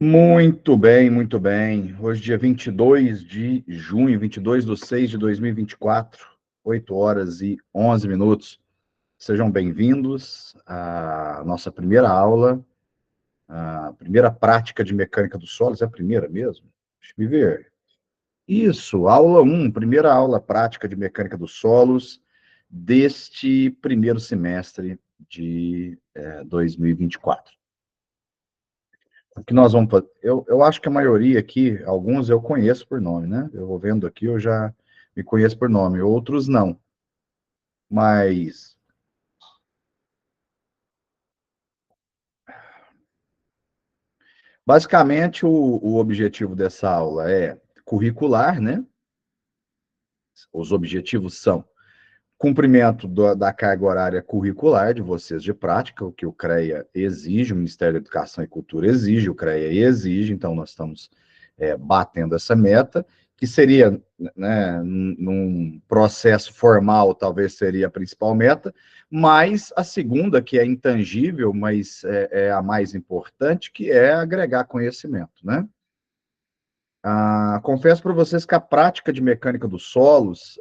Muito bem, muito bem. Hoje, dia 22 de junho, 22/6/2024, 8 horas e 11 minutos. Sejam bem-vindos à nossa primeira aula, a primeira prática de mecânica dos solos. É a primeira mesmo? Deixa eu ver. Isso, aula 1, primeira aula prática de mecânica dos solos deste primeiro semestre de 2024. O que nós vamos fazer? Eu acho que a maioria aqui, alguns eu conheço por nome, né? Eu vou vendo aqui, eu já me conheço por nome, outros não. Mas, basicamente, o objetivo dessa aula é curricular, né? Os objetivos são cumprimento da carga horária curricular de vocês de prática, o que o CREA exige, o Ministério da Educação e Cultura exige, o CREA exige, então nós estamos batendo essa meta, que seria, né, num processo formal, talvez seria a principal meta, mas a segunda, que é intangível, mas é a mais importante, que é agregar conhecimento, né? Confesso para vocês que a prática de mecânica dos solos,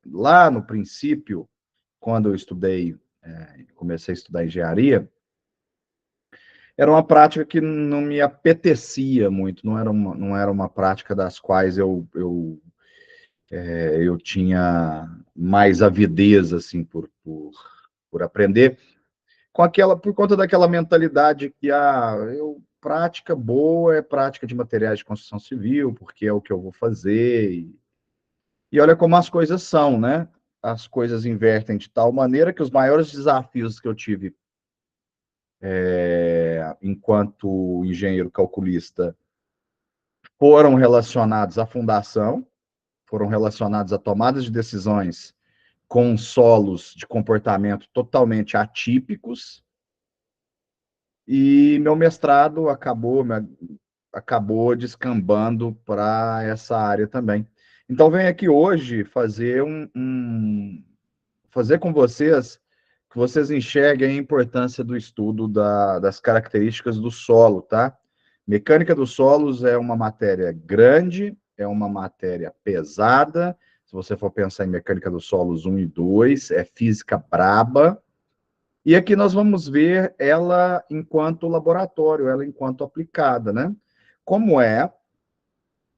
lá no princípio, quando eu estudei, comecei a estudar engenharia, era uma prática que não me apetecia muito, não era uma prática das quais eu tinha mais avidez, assim, por aprender, por conta daquela mentalidade que, prática boa é prática de materiais de construção civil, porque é o que eu vou fazer, e olha como as coisas são, né? As coisas invertem de tal maneira que os maiores desafios que eu tive enquanto engenheiro calculista foram relacionados à fundação, foram relacionados a tomadas de decisões com solos de comportamento totalmente atípicos, e meu mestrado acabou descambando para essa área também. Então, venho aqui hoje fazer com vocês que vocês enxerguem a importância do estudo das características do solo, tá? Mecânica dos solos é uma matéria grande, é uma matéria pesada. Se você for pensar em mecânica dos solos 1 e 2, é física braba. E aqui nós vamos ver ela enquanto laboratório, ela enquanto aplicada, né? Como é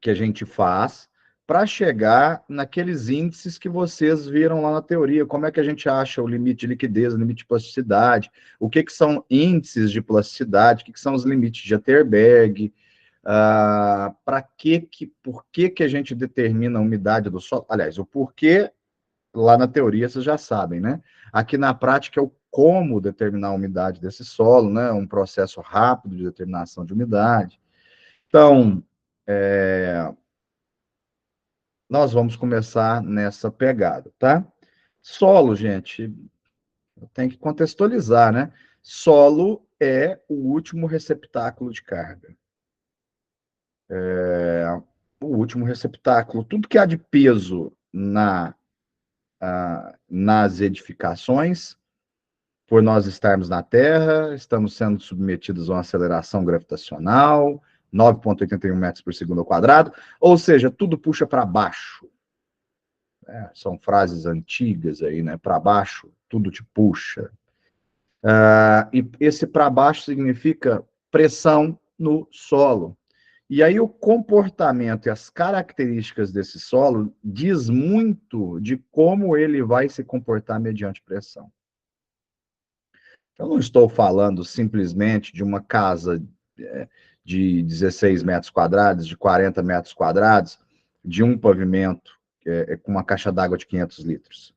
que a gente faz para chegar naqueles índices que vocês viram lá na teoria? Como é que a gente acha o limite de liquidez, o limite de plasticidade? O que são índices de plasticidade? O que são os limites de Atterberg? Por que a gente determina a umidade do solo? Aliás, o porquê lá na teoria vocês já sabem, né? Aqui na prática é o como determinar a umidade desse solo, né? Um processo rápido de determinação de umidade. Então, nós vamos começar nessa pegada, tá? Solo, gente, tem que contextualizar, né? Solo é o último receptáculo de carga. O último receptáculo. Tudo que há de peso nas edificações, por nós estarmos na Terra, estamos sendo submetidos a uma aceleração gravitacional, 9,81 metros por segundo ao quadrado, ou seja, tudo puxa para baixo. São frases antigas aí, né? Para baixo, tudo te puxa. E esse para baixo significa pressão no solo. E aí o comportamento e as características desse solo diz muito de como ele vai se comportar mediante pressão. Eu não estou falando simplesmente de uma casa de 16 metros quadrados, de 40 metros quadrados, de um pavimento com uma caixa d'água de 500 litros.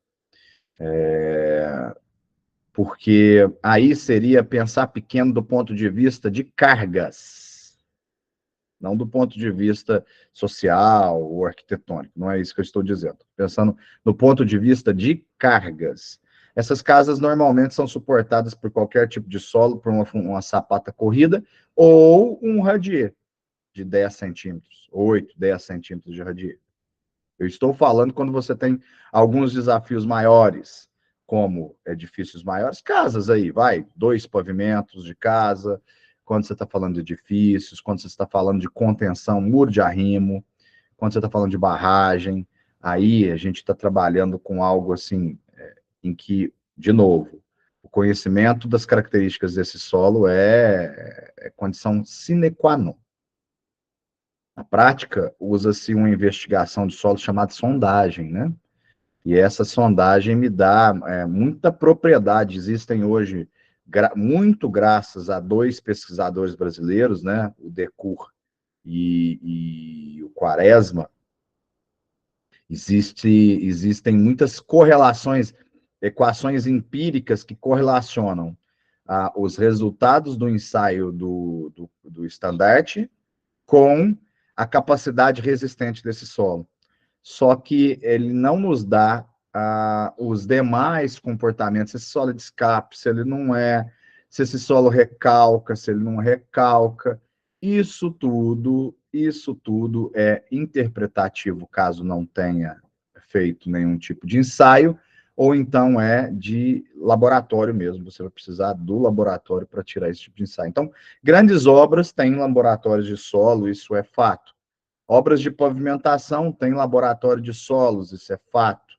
Porque aí seria pensar pequeno do ponto de vista de cargas, não do ponto de vista social ou arquitetônico, não é isso que eu estou dizendo. Pensando no ponto de vista de cargas. Essas casas normalmente são suportadas por qualquer tipo de solo, por uma sapata corrida ou um radier de 10 centímetros, 8, 10 centímetros de radier. Eu estou falando quando você tem alguns desafios maiores, como edifícios maiores, casas aí, vai, 2 pavimentos de casa, quando você está falando de edifícios, quando você está falando de contenção, muro de arrimo, quando você está falando de barragem. Aí a gente está trabalhando com algo assim, em que, de novo, o conhecimento das características desse solo é condição sine qua non. Na prática, usa-se uma investigação de solo chamada sondagem, né? E essa sondagem me dá muita propriedade. Existem hoje, muito graças a dois pesquisadores brasileiros, né? O Decur e o Quaresma, existem muitas correlações, equações empíricas que correlacionam os resultados do ensaio do estandarte com a capacidade resistente desse solo. Só que ele não nos dá os demais comportamentos, se esse solo é de escape, se ele não é, se esse solo recalca, se ele não recalca. Isso tudo é interpretativo, caso não tenha feito nenhum tipo de ensaio, ou então é de laboratório mesmo, você vai precisar do laboratório para tirar esse tipo de ensaio. Então, grandes obras têm laboratórios de solo, isso é fato. Obras de pavimentação têm laboratório de solos, isso é fato.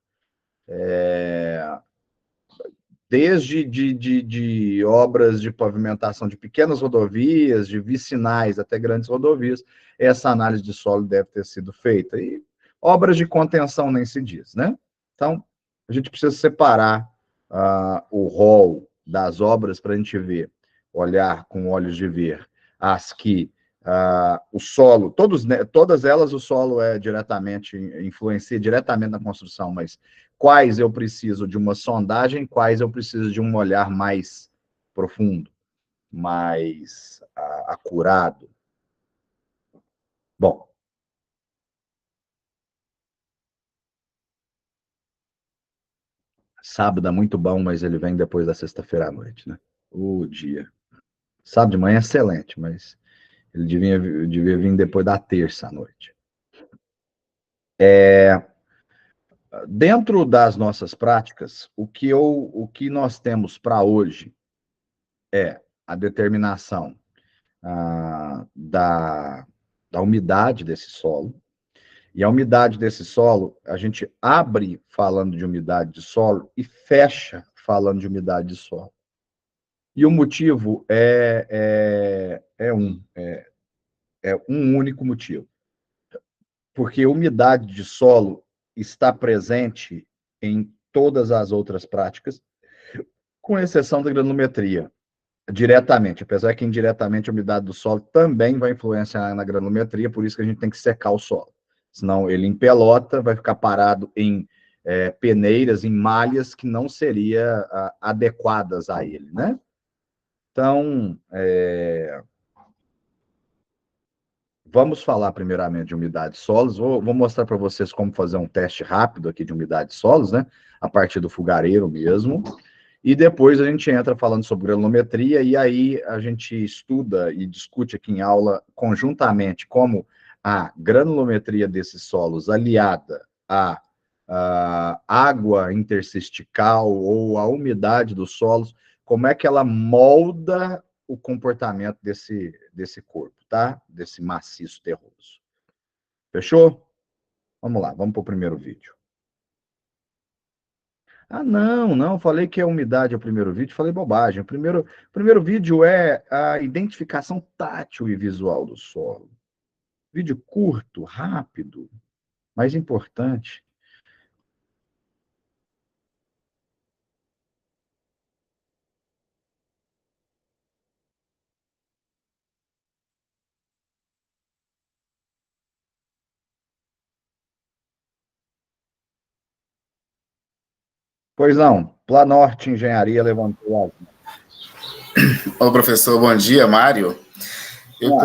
Desde de obras de pavimentação de pequenas rodovias, de vicinais até grandes rodovias, essa análise de solo deve ter sido feita. E obras de contenção nem se diz, né? Então, a gente precisa separar o rol das obras para a gente ver, olhar com olhos de ver as que o solo, todas elas o solo influencia diretamente na construção, mas quais eu preciso de uma sondagem, quais eu preciso de um olhar mais profundo, mais acurado. Bom, sábado é muito bom, mas ele vem depois da sexta-feira à noite, né? O dia. Sábado de manhã é excelente, mas ele devia vir depois da terça à noite. Dentro das nossas práticas, o que nós temos para hoje é a determinação da umidade desse solo. E a umidade desse solo, a gente abre falando de umidade de solo e fecha falando de umidade de solo. E o motivo é um único motivo. Porque a umidade de solo está presente em todas as outras práticas, com exceção da granulometria, diretamente, apesar que indiretamente a umidade do solo também vai influenciar na granulometria, por isso que a gente tem que secar o solo. Senão ele empelota, vai ficar parado em peneiras, em malhas que não seriam adequadas a ele, né? Então, vamos falar primeiramente de umidade de solos. Vou mostrar para vocês como fazer um teste rápido aqui de umidade de solos, né? A partir do fogareiro mesmo. E depois a gente entra falando sobre granulometria, e aí a gente estuda e discute aqui em aula conjuntamente como a granulometria desses solos aliada à água interstical ou à umidade dos solos, como é que ela molda o comportamento desse corpo, tá? Desse maciço terroso. Fechou? Vamos lá, vamos para o primeiro vídeo. Não, falei que a umidade é o primeiro vídeo, falei bobagem. O primeiro vídeo é a identificação tátil e visual do solo. Vídeo curto, rápido, mas importante. Pois não, Planorte Engenharia levantou a... Ô, professor, bom dia, Mário. Eu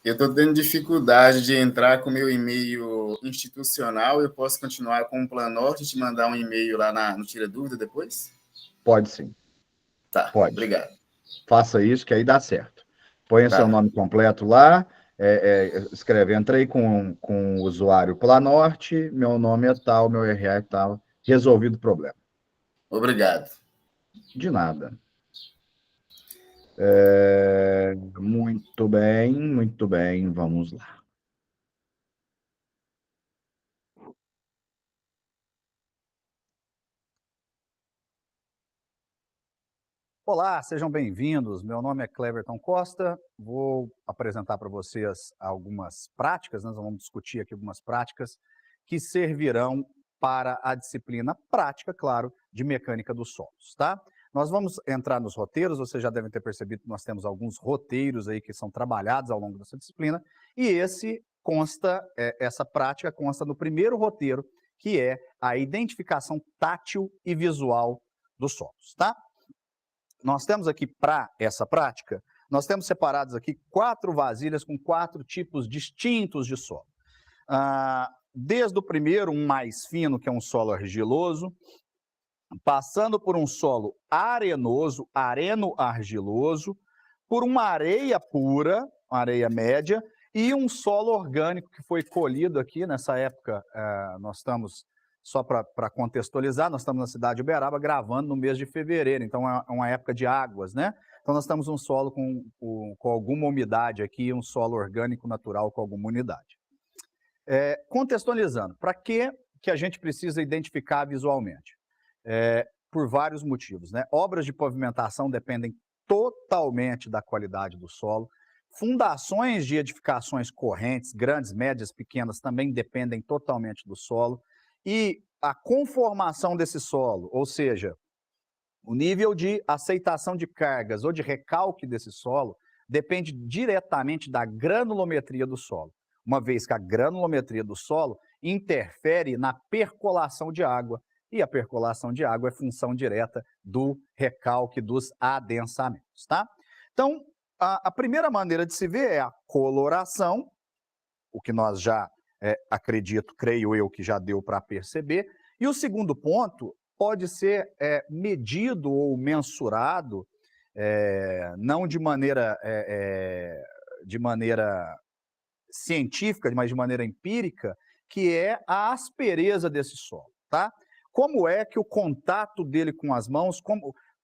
estou tendo dificuldade de entrar com meu e-mail institucional. Eu posso continuar com o Planorte e te mandar um e-mail lá no Tira Dúvida depois? Pode sim. Tá, pode. Obrigado. Faça isso, que aí dá certo. Ponha seu nome completo lá, escreve, entrei com o usuário Planorte, meu nome é tal, meu RA é tal, resolvido o problema. Obrigado. De nada. Muito bem, vamos lá. Olá, sejam bem-vindos. Meu nome é Cleverton Costa. Vou apresentar para vocês algumas práticas, nós vamos discutir aqui algumas práticas que servirão para a disciplina prática, claro, de mecânica dos solos, tá? Nós vamos entrar nos roteiros, vocês já devem ter percebido que nós temos alguns roteiros aí que são trabalhados ao longo dessa disciplina, e essa prática consta no primeiro roteiro, que é a identificação tátil e visual dos solos, tá? Nós temos aqui, para essa prática, nós temos separados aqui 4 vasilhas com 4 tipos distintos de solo. Desde o primeiro, um mais fino, que é um solo argiloso, passando por um solo arenoso, areno-argiloso, por uma areia pura, uma areia média, e um solo orgânico que foi colhido aqui, nessa época, nós estamos... Só para contextualizar, nós estamos na cidade de Uberaba gravando no mês de fevereiro, então é uma época de águas, né? Então nós temos um solo com alguma umidade aqui, um solo orgânico natural com alguma umidade. Contextualizando, para que a gente precisa identificar visualmente? Por vários motivos, né? Obras de pavimentação dependem totalmente da qualidade do solo. Fundações de edificações correntes, grandes, médias, pequenas, também dependem totalmente do solo. E a conformação desse solo, ou seja, o nível de aceitação de cargas ou de recalque desse solo, depende diretamente da granulometria do solo, uma vez que a granulometria do solo interfere na percolação de água, e a percolação de água é função direta do recalque dos adensamentos, tá? Então, a primeira maneira de se ver é a coloração, o que nós já... creio eu que já deu para perceber. E o segundo ponto pode ser medido ou mensurado, não de maneira científica, mas de maneira empírica, que é a aspereza desse solo, tá? Como é que o contato dele com as mãos,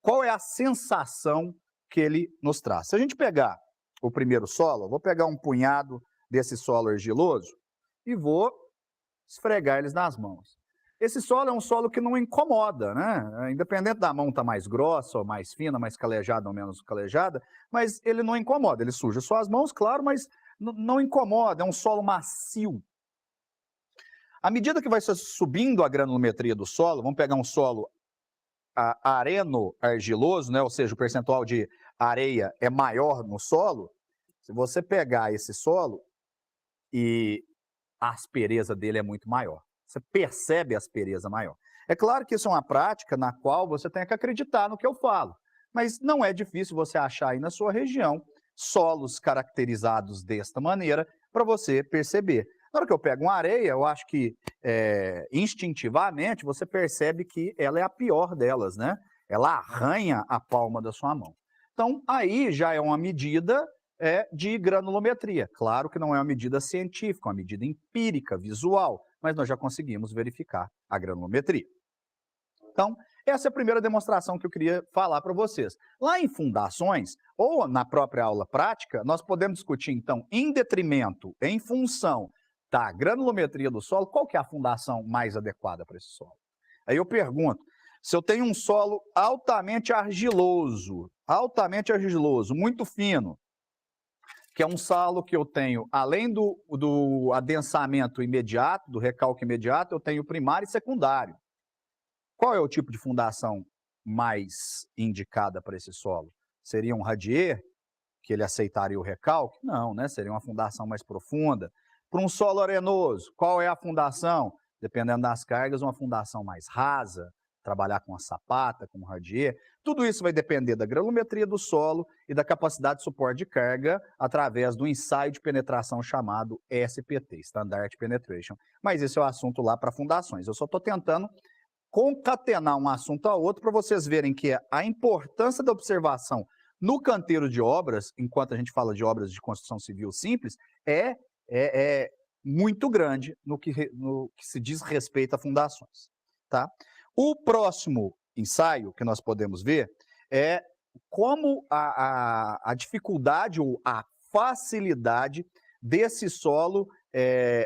qual é a sensação que ele nos traz? Se a gente pegar o primeiro solo, vou pegar um punhado desse solo argiloso, e vou esfregar eles nas mãos. Esse solo é um solo que não incomoda, né? Independente da mão estar mais grossa ou mais fina, mais calejada ou menos calejada, mas ele não incomoda. Ele suja suas mãos, claro, mas não incomoda, é um solo macio. À medida que vai subindo a granulometria do solo, vamos pegar um solo areno-argiloso, né? Ou seja, o percentual de areia é maior no solo. Se você pegar esse solo e a aspereza dele é muito maior. Você percebe a aspereza maior. É claro que isso é uma prática na qual você tem que acreditar no que eu falo, mas não é difícil você achar aí na sua região solos caracterizados desta maneira para você perceber. Na hora que eu pego uma areia, eu acho que instintivamente você percebe que ela é a pior delas, né? Ela arranha a palma da sua mão. Então, aí já é uma medida de granulometria. Claro que não é uma medida científica, é uma medida empírica, visual, mas nós já conseguimos verificar a granulometria. Então, essa é a primeira demonstração que eu queria falar para vocês. Lá em fundações, ou na própria aula prática, nós podemos discutir, então, em detrimento, em função da granulometria do solo, qual que é a fundação mais adequada para esse solo? Aí eu pergunto, se eu tenho um solo altamente argiloso, muito fino, que é um solo que eu tenho, além do adensamento imediato, do recalque imediato, eu tenho primário e secundário. Qual é o tipo de fundação mais indicada para esse solo? Seria um radier, que ele aceitaria o recalque? Não, né? Seria uma fundação mais profunda. Para um solo arenoso, qual é a fundação? Dependendo das cargas, uma fundação mais rasa, trabalhar com a sapata, com o radier. Tudo isso vai depender da granulometria do solo e da capacidade de suporte de carga através do ensaio de penetração chamado SPT, Standard Penetration. Mas esse é o assunto lá para fundações. Eu só estou tentando concatenar um assunto a outro para vocês verem que a importância da observação no canteiro de obras, enquanto a gente fala de obras de construção civil simples, é muito grande no que se diz respeito a fundações, tá? O próximo ensaio que nós podemos ver é como a dificuldade ou a facilidade desse solo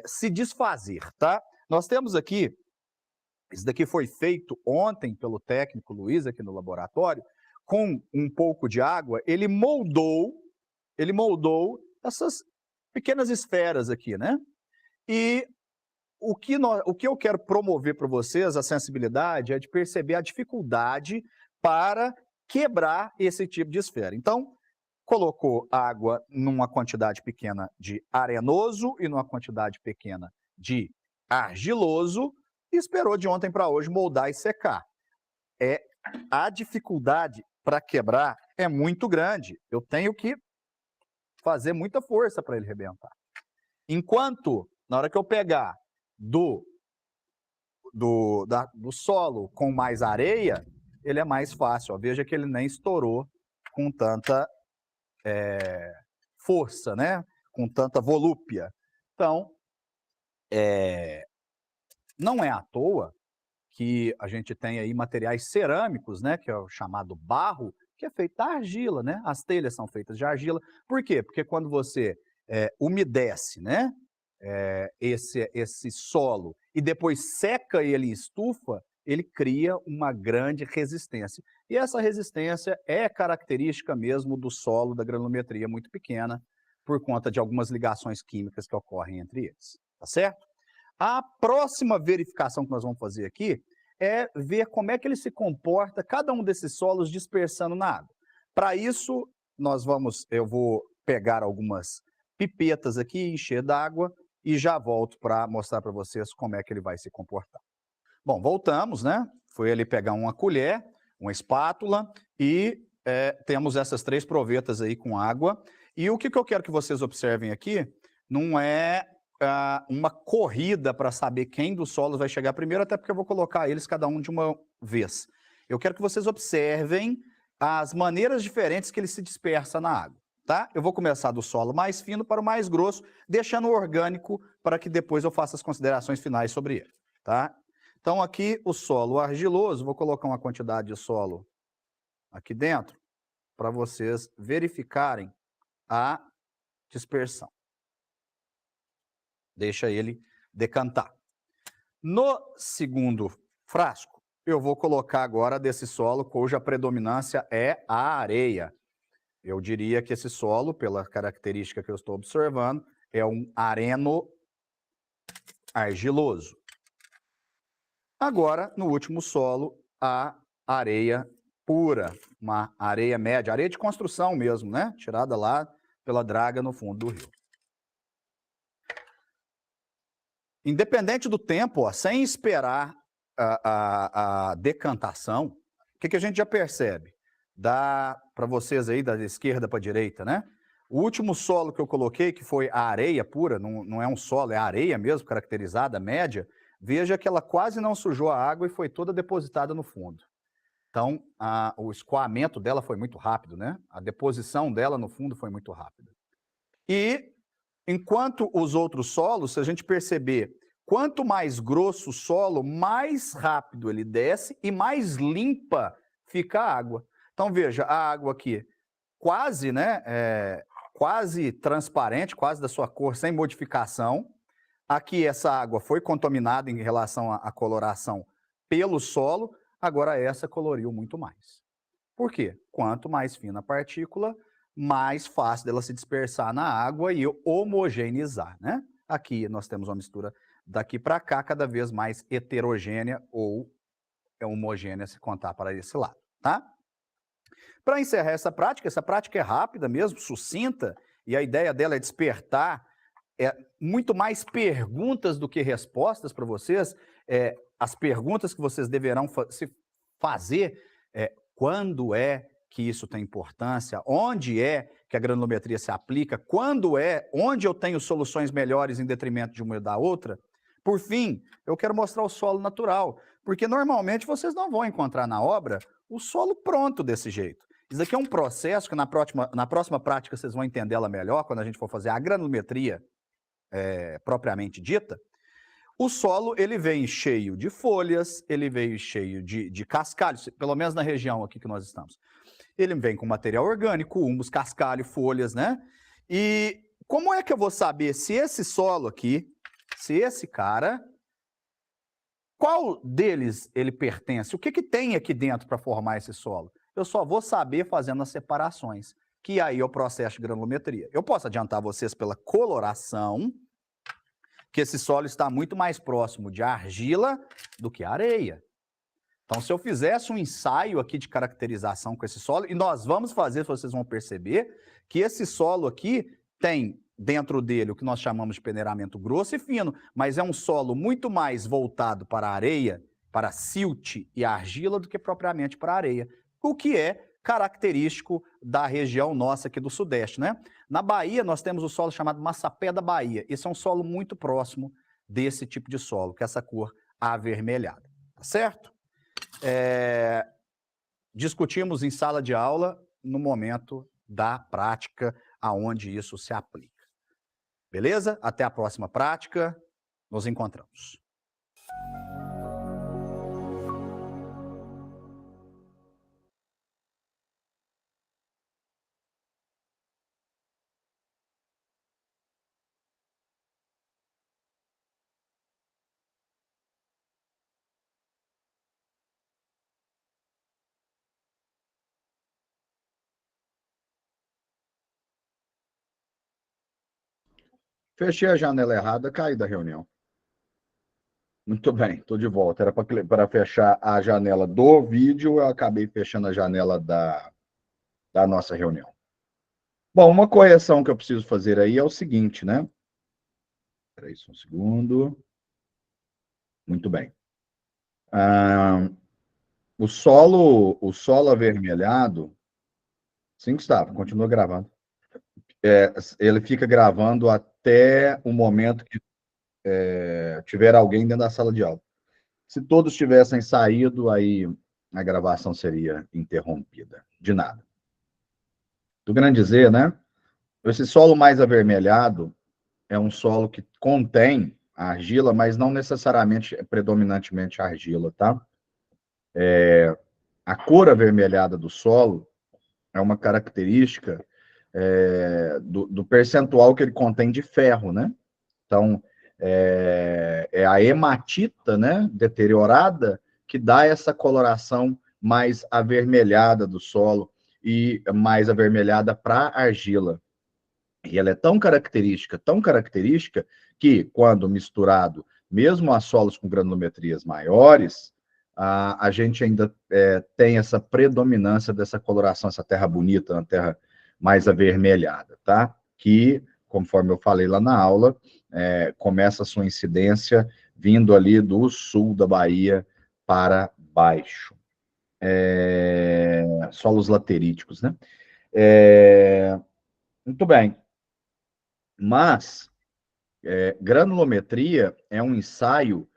se desfazer, tá? Nós temos aqui, isso daqui foi feito ontem pelo técnico Luiz aqui no laboratório, com um pouco de água, ele moldou essas pequenas esferas aqui, né? E o que eu quero promover para vocês, a sensibilidade, é de perceber a dificuldade para quebrar esse tipo de esfera. Então, colocou água numa quantidade pequena de arenoso e numa quantidade pequena de argiloso e esperou de ontem para hoje moldar e secar. A dificuldade para quebrar é muito grande. Eu tenho que fazer muita força para ele rebentar. Enquanto, na hora que eu pegar do solo com mais areia, ele é mais fácil. Ó. Veja que ele nem estourou com tanta força, né? Com tanta volúpia. Então, não é à toa que a gente tem aí materiais cerâmicos, né? Que é o chamado barro, que é feito da argila, né? As telhas são feitas de argila. Por quê? Porque quando você umedece, né? Esse solo e depois seca ele em estufa, ele cria uma grande resistência. E essa resistência é característica mesmo do solo da granulometria muito pequena, por conta de algumas ligações químicas que ocorrem entre eles. Tá certo? A próxima verificação que nós vamos fazer aqui é ver como é que ele se comporta, cada um desses solos dispersando na água. Para isso, eu vou pegar algumas pipetas aqui, encher d'água e já volto para mostrar para vocês como é que ele vai se comportar. Bom, voltamos, né? Foi ali pegar uma colher, uma espátula e temos essas 3 provetas aí com água. E o que eu quero que vocês observem aqui não é uma corrida para saber quem dos solos vai chegar primeiro, até porque eu vou colocar eles cada um de uma vez. Eu quero que vocês observem as maneiras diferentes que ele se dispersa na água, tá? Eu vou começar do solo mais fino para o mais grosso, deixando o orgânico para que depois eu faça as considerações finais sobre ele, tá? Então aqui o solo argiloso, vou colocar uma quantidade de solo aqui dentro para vocês verificarem a dispersão. Deixa ele decantar. No segundo frasco, eu vou colocar agora desse solo cuja predominância é a areia. Eu diria que esse solo, pela característica que eu estou observando, é um areno argiloso. Agora, no último solo, a areia pura, uma areia média, areia de construção mesmo, né? Tirada lá pela draga no fundo do rio. Independente do tempo, ó, sem esperar a decantação, o que a gente já percebe? Dá para vocês aí, da esquerda para a direita, né? O último solo que eu coloquei, que foi a areia pura, não é um solo, é a areia mesmo, caracterizada, média, veja que ela quase não sujou a água e foi toda depositada no fundo. Então, o escoamento dela foi muito rápido, né? A deposição dela no fundo foi muito rápida. E, enquanto os outros solos, se a gente perceber, quanto mais grosso o solo, mais rápido ele desce e mais limpa fica a água. Então, veja, a água aqui quase, né, quase transparente, quase da sua cor, sem modificação. Aqui essa água foi contaminada em relação à coloração pelo solo, agora essa coloriu muito mais. Por quê? Quanto mais fina a partícula, mais fácil dela se dispersar na água e homogeneizar, né? Aqui nós temos uma mistura daqui para cá, cada vez mais heterogênea ou homogênea se contar para esse lado, tá? Para encerrar essa prática é rápida mesmo, sucinta, e a ideia dela é despertar muito mais perguntas do que respostas para vocês. As perguntas que vocês deverão se fazer quando é que isso tem importância, onde é que a granulometria se aplica, onde eu tenho soluções melhores em detrimento de uma da outra. Por fim, eu quero mostrar o solo natural, porque normalmente vocês não vão encontrar na obra o solo pronto desse jeito. Isso aqui é um processo que na próxima prática vocês vão entender ela melhor, quando a gente for fazer a granulometria propriamente dita. O solo, ele vem cheio de folhas, ele veio cheio de cascalhos, pelo menos na região aqui que nós estamos. Ele vem com material orgânico, humus, cascalho, folhas, né? E como é que eu vou saber se esse solo aqui, se esse cara, qual deles ele pertence? O que que tem aqui dentro para formar esse solo? Eu só vou saber fazendo as separações, que aí é o processo de granulometria. Eu posso adiantar vocês pela coloração, que esse solo está muito mais próximo de argila do que areia. Então, se eu fizesse um ensaio aqui de caracterização com esse solo, e nós vamos fazer, vocês vão perceber, que esse solo aqui tem dentro dele o que nós chamamos de peneiramento grosso e fino, mas é um solo muito mais voltado para a areia, para silt e argila, do que propriamente para a areia, o que é característico da região nossa aqui do Sudeste, né? Na Bahia, nós temos o solo chamado Massapé da Bahia. Esse é um solo muito próximo desse tipo de solo, que é essa cor avermelhada, tá certo? Discutimos em sala de aula no momento da prática, aonde isso se aplica. Beleza? Até a próxima prática. Nos encontramos. Fechei a janela errada, caí da reunião. Muito bem, estou de volta. Era para fechar a janela do vídeo, eu acabei fechando a janela da nossa reunião. Bom, uma correção que eu preciso fazer aí é o seguinte, né? Espera aí só um segundo. Muito bem. O solo avermelhado, sim, estava, continua gravando. Ele fica gravando até o momento que tiver alguém dentro da sala de aula. Se todos tivessem saído, aí a gravação seria interrompida. De nada. Tô querendo dizer, né? Esse solo mais avermelhado é um solo que contém argila, mas não necessariamente, predominantemente argila, tá? A cor avermelhada do solo é uma característica do percentual que ele contém de ferro, né? Então, é a hematita, né, deteriorada, que dá essa coloração mais avermelhada do solo e mais avermelhada para a argila. E ela é tão característica, que quando misturado, mesmo a solos com granulometrias maiores, a gente ainda tem essa predominância dessa coloração, essa terra bonita, uma terra mais avermelhada, tá? Que, conforme eu falei lá na aula, começa a sua incidência vindo ali do sul da Bahia para baixo. Solos lateríticos, né? Muito bem. Mas, granulometria é um ensaio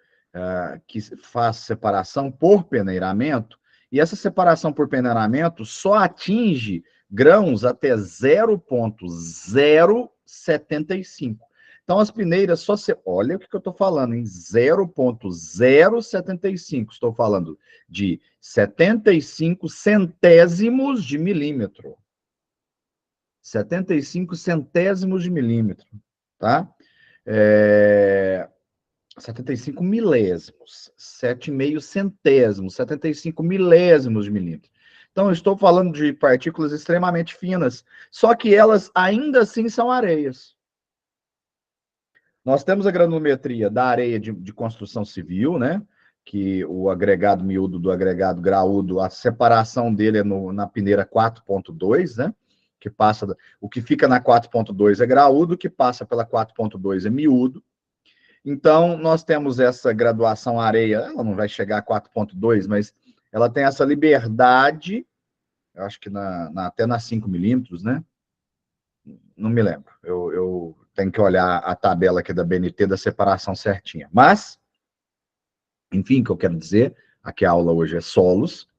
que faz separação por peneiramento, e essa separação por peneiramento só atinge grãos até 0,075. Então, as peneiras só se... Olha o que eu estou falando, em 0,075. Estou falando de 75 centésimos de milímetro. 75 centésimos de milímetro, tá? 75 milésimos, 7,5 centésimos, 75 milésimos de milímetro. Então, eu estou falando de partículas extremamente finas, só que elas ainda assim são areias. Nós temos a granulometria da areia de construção civil, né? Que o agregado miúdo do agregado graúdo, a separação dele é na peneira 4.2, né? Que passa, o que fica na 4.2 é graúdo, o que passa pela 4.2 é miúdo. Então, nós temos essa graduação areia, ela não vai chegar a 4.2, mas ela tem essa liberdade, eu acho que até na 5 milímetros, né? Não me lembro, eu tenho que olhar a tabela aqui da BNT da separação certinha. Mas, enfim, o que eu quero dizer, aqui a aula hoje é solos.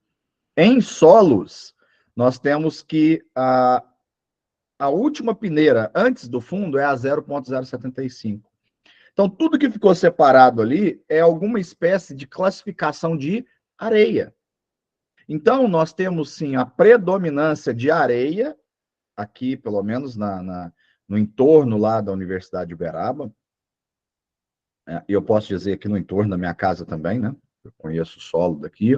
Em solos, nós temos que a última peneira antes do fundo é a 0,075. Então, tudo que ficou separado ali é alguma espécie de classificação de areia. Então, nós temos, sim, a predominância de areia, aqui, pelo menos no entorno lá da Universidade de Uberaba, e eu posso dizer aqui no entorno da minha casa também, né? Eu conheço o solo daqui.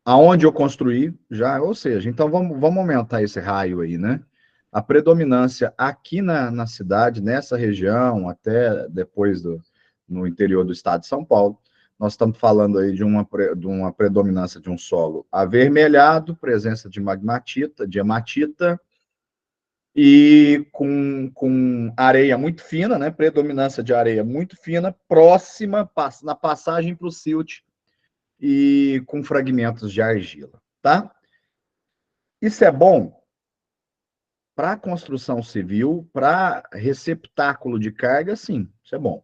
Aonde eu construí já, ou seja, então vamos aumentar esse raio aí, né? A predominância aqui na cidade, nessa região, até depois no interior do estado de São Paulo, nós estamos falando aí de uma predominância de um solo avermelhado, presença de magmatita, de hematita, e com areia muito fina, né? Predominância de areia muito fina, próxima, na passagem para o silt, e com fragmentos de argila, tá? Isso é bom para construção civil, para receptáculo de carga, sim, isso é bom.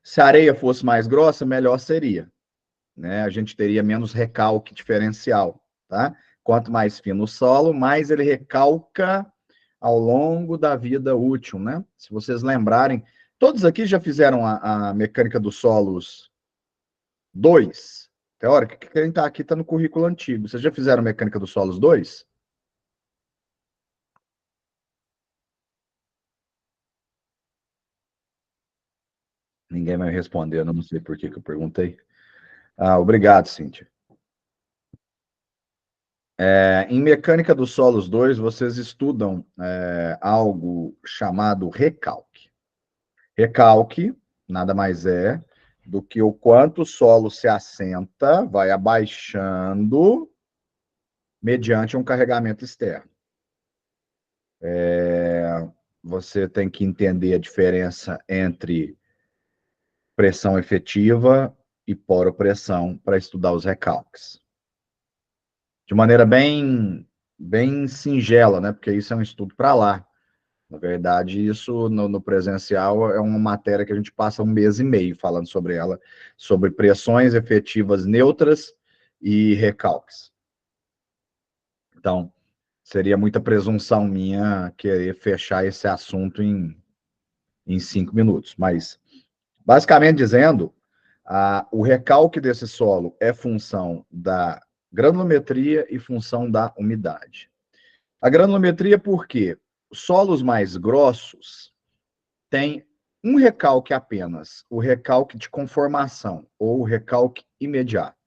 Se a areia fosse mais grossa, melhor seria, né? A gente teria menos recalque diferencial, tá? Quanto mais fino o solo, mais ele recalca ao longo da vida útil, né? Se vocês lembrarem, todos aqui já fizeram a mecânica dos solos 2, teórica, que quem está aqui está no currículo antigo. Vocês já fizeram mecânica dos solos 2? Ninguém vai me responder, eu não sei por que eu perguntei. Obrigado, Cíntia. Em Mecânica dos Solos 2, vocês estudam algo chamado recalque. Recalque nada mais é do que o quanto o solo se assenta, vai abaixando mediante um carregamento externo. Você tem que entender a diferença entre pressão efetiva e poropressão para estudar os recalques. De maneira bem singela, né? Porque isso é um estudo para lá. Na verdade, isso no presencial é uma matéria que a gente passa 1 mês e meio falando sobre ela, sobre pressões efetivas neutras e recalques. Então, seria muita presunção minha querer fechar esse assunto em 5 minutos. Mas, basicamente dizendo, o recalque desse solo é função da granulometria e função da umidade. A granulometria, por quê? Solos mais grossos têm um recalque apenas, o recalque de conformação, ou o recalque imediato.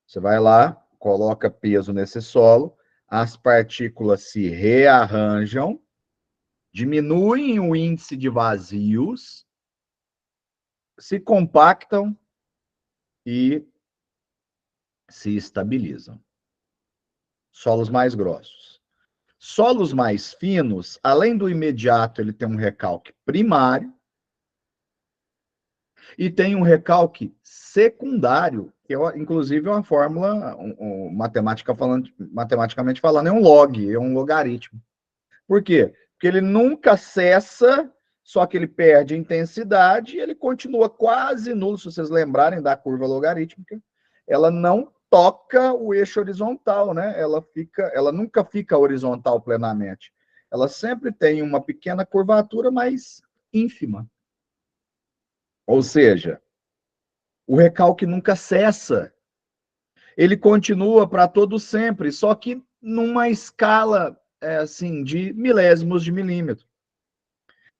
Você vai lá, coloca peso nesse solo, as partículas se rearranjam, diminuem o índice de vazios, se compactam e se estabilizam. Solos mais grossos. Solos mais finos, além do imediato, ele tem um recalque primário e tem um recalque secundário, que é, inclusive, uma fórmula matematicamente falando, é um log, é um logaritmo. Por quê? Porque ele nunca cessa, só que ele perde intensidade e ele continua quase nulo. Se vocês lembrarem da curva logarítmica, ela não toca o eixo horizontal, né? Ela nunca fica horizontal plenamente. Ela sempre tem uma pequena curvatura, mas ínfima. Ou seja, o recalque nunca cessa. Ele continua para todo sempre, só que numa escala assim de milésimos de milímetro.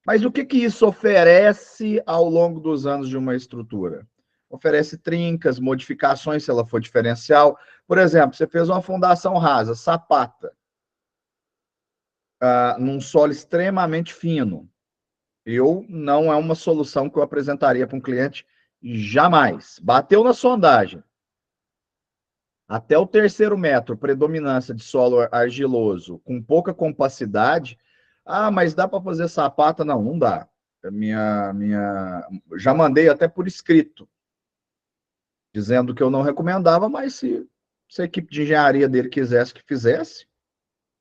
Mas o que isso oferece ao longo dos anos de uma estrutura? Oferece trincas, modificações, se ela for diferencial. Por exemplo, você fez uma fundação rasa, sapata, num solo extremamente fino. Não é uma solução que eu apresentaria para um cliente jamais. Bateu na sondagem. Até o 3º metro, predominância de solo argiloso, com pouca compacidade. Mas dá para fazer sapata? Não, não dá. Já mandei até por escrito, dizendo que eu não recomendava, mas se a equipe de engenharia dele quisesse que fizesse,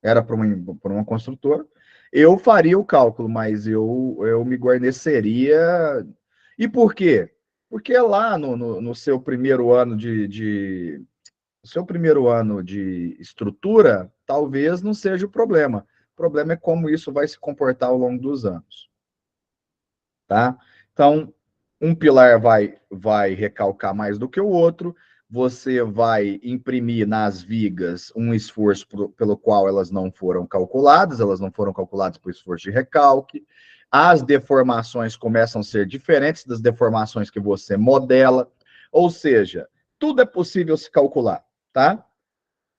era para uma construtora, eu faria o cálculo, mas eu me guarneceria. E por quê? Porque lá no seu primeiro ano de estrutura, talvez não seja o problema. O problema é como isso vai se comportar ao longo dos anos. Tá? Então, um pilar vai recalcar mais do que o outro, você vai imprimir nas vigas um esforço pelo qual elas não foram calculadas por esforço de recalque, as deformações começam a ser diferentes das deformações que você modela, ou seja, tudo é possível se calcular, tá?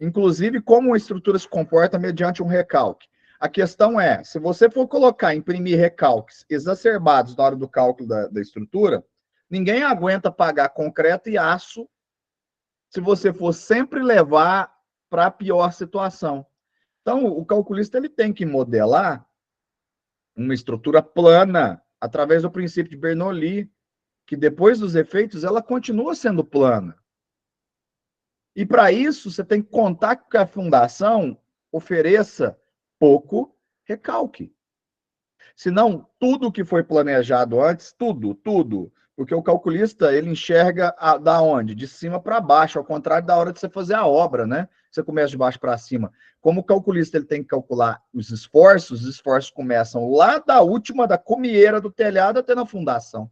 Inclusive como uma estrutura se comporta mediante um recalque. A questão é, se você for imprimir recalques exacerbados na hora do cálculo da estrutura, ninguém aguenta pagar concreto e aço se você for sempre levar para a pior situação. Então, o calculista ele tem que modelar uma estrutura plana através do princípio de Bernoulli, que depois dos efeitos ela continua sendo plana. E para isso, você tem que contar que a fundação ofereça pouco recalque. Senão, tudo que foi planejado antes, tudo, porque o calculista, ele enxerga da onde? De cima para baixo, ao contrário da hora de você fazer a obra, né? Você começa de baixo para cima. Como o calculista ele tem que calcular os esforços começam lá da comieira do telhado até na fundação.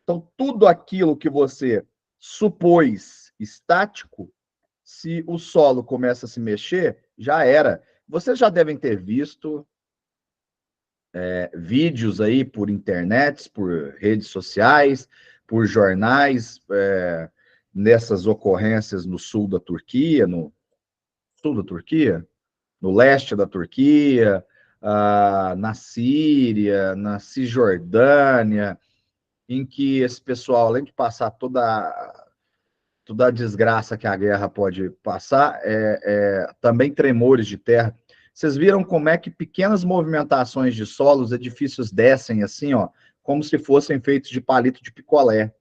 Então, tudo aquilo que você supôs estático, se o solo começa a se mexer, já era. Vocês já devem ter visto vídeos aí por internet, por redes sociais, por jornais, nessas ocorrências no sul da Turquia, no leste da Turquia, na Síria, na Cisjordânia, em que esse pessoal, além de passar toda a desgraça que a guerra pode passar, também tremores de terra. Vocês viram como é que pequenas movimentações de solo, os edifícios descem assim, ó, como se fossem feitos de palito de picolé.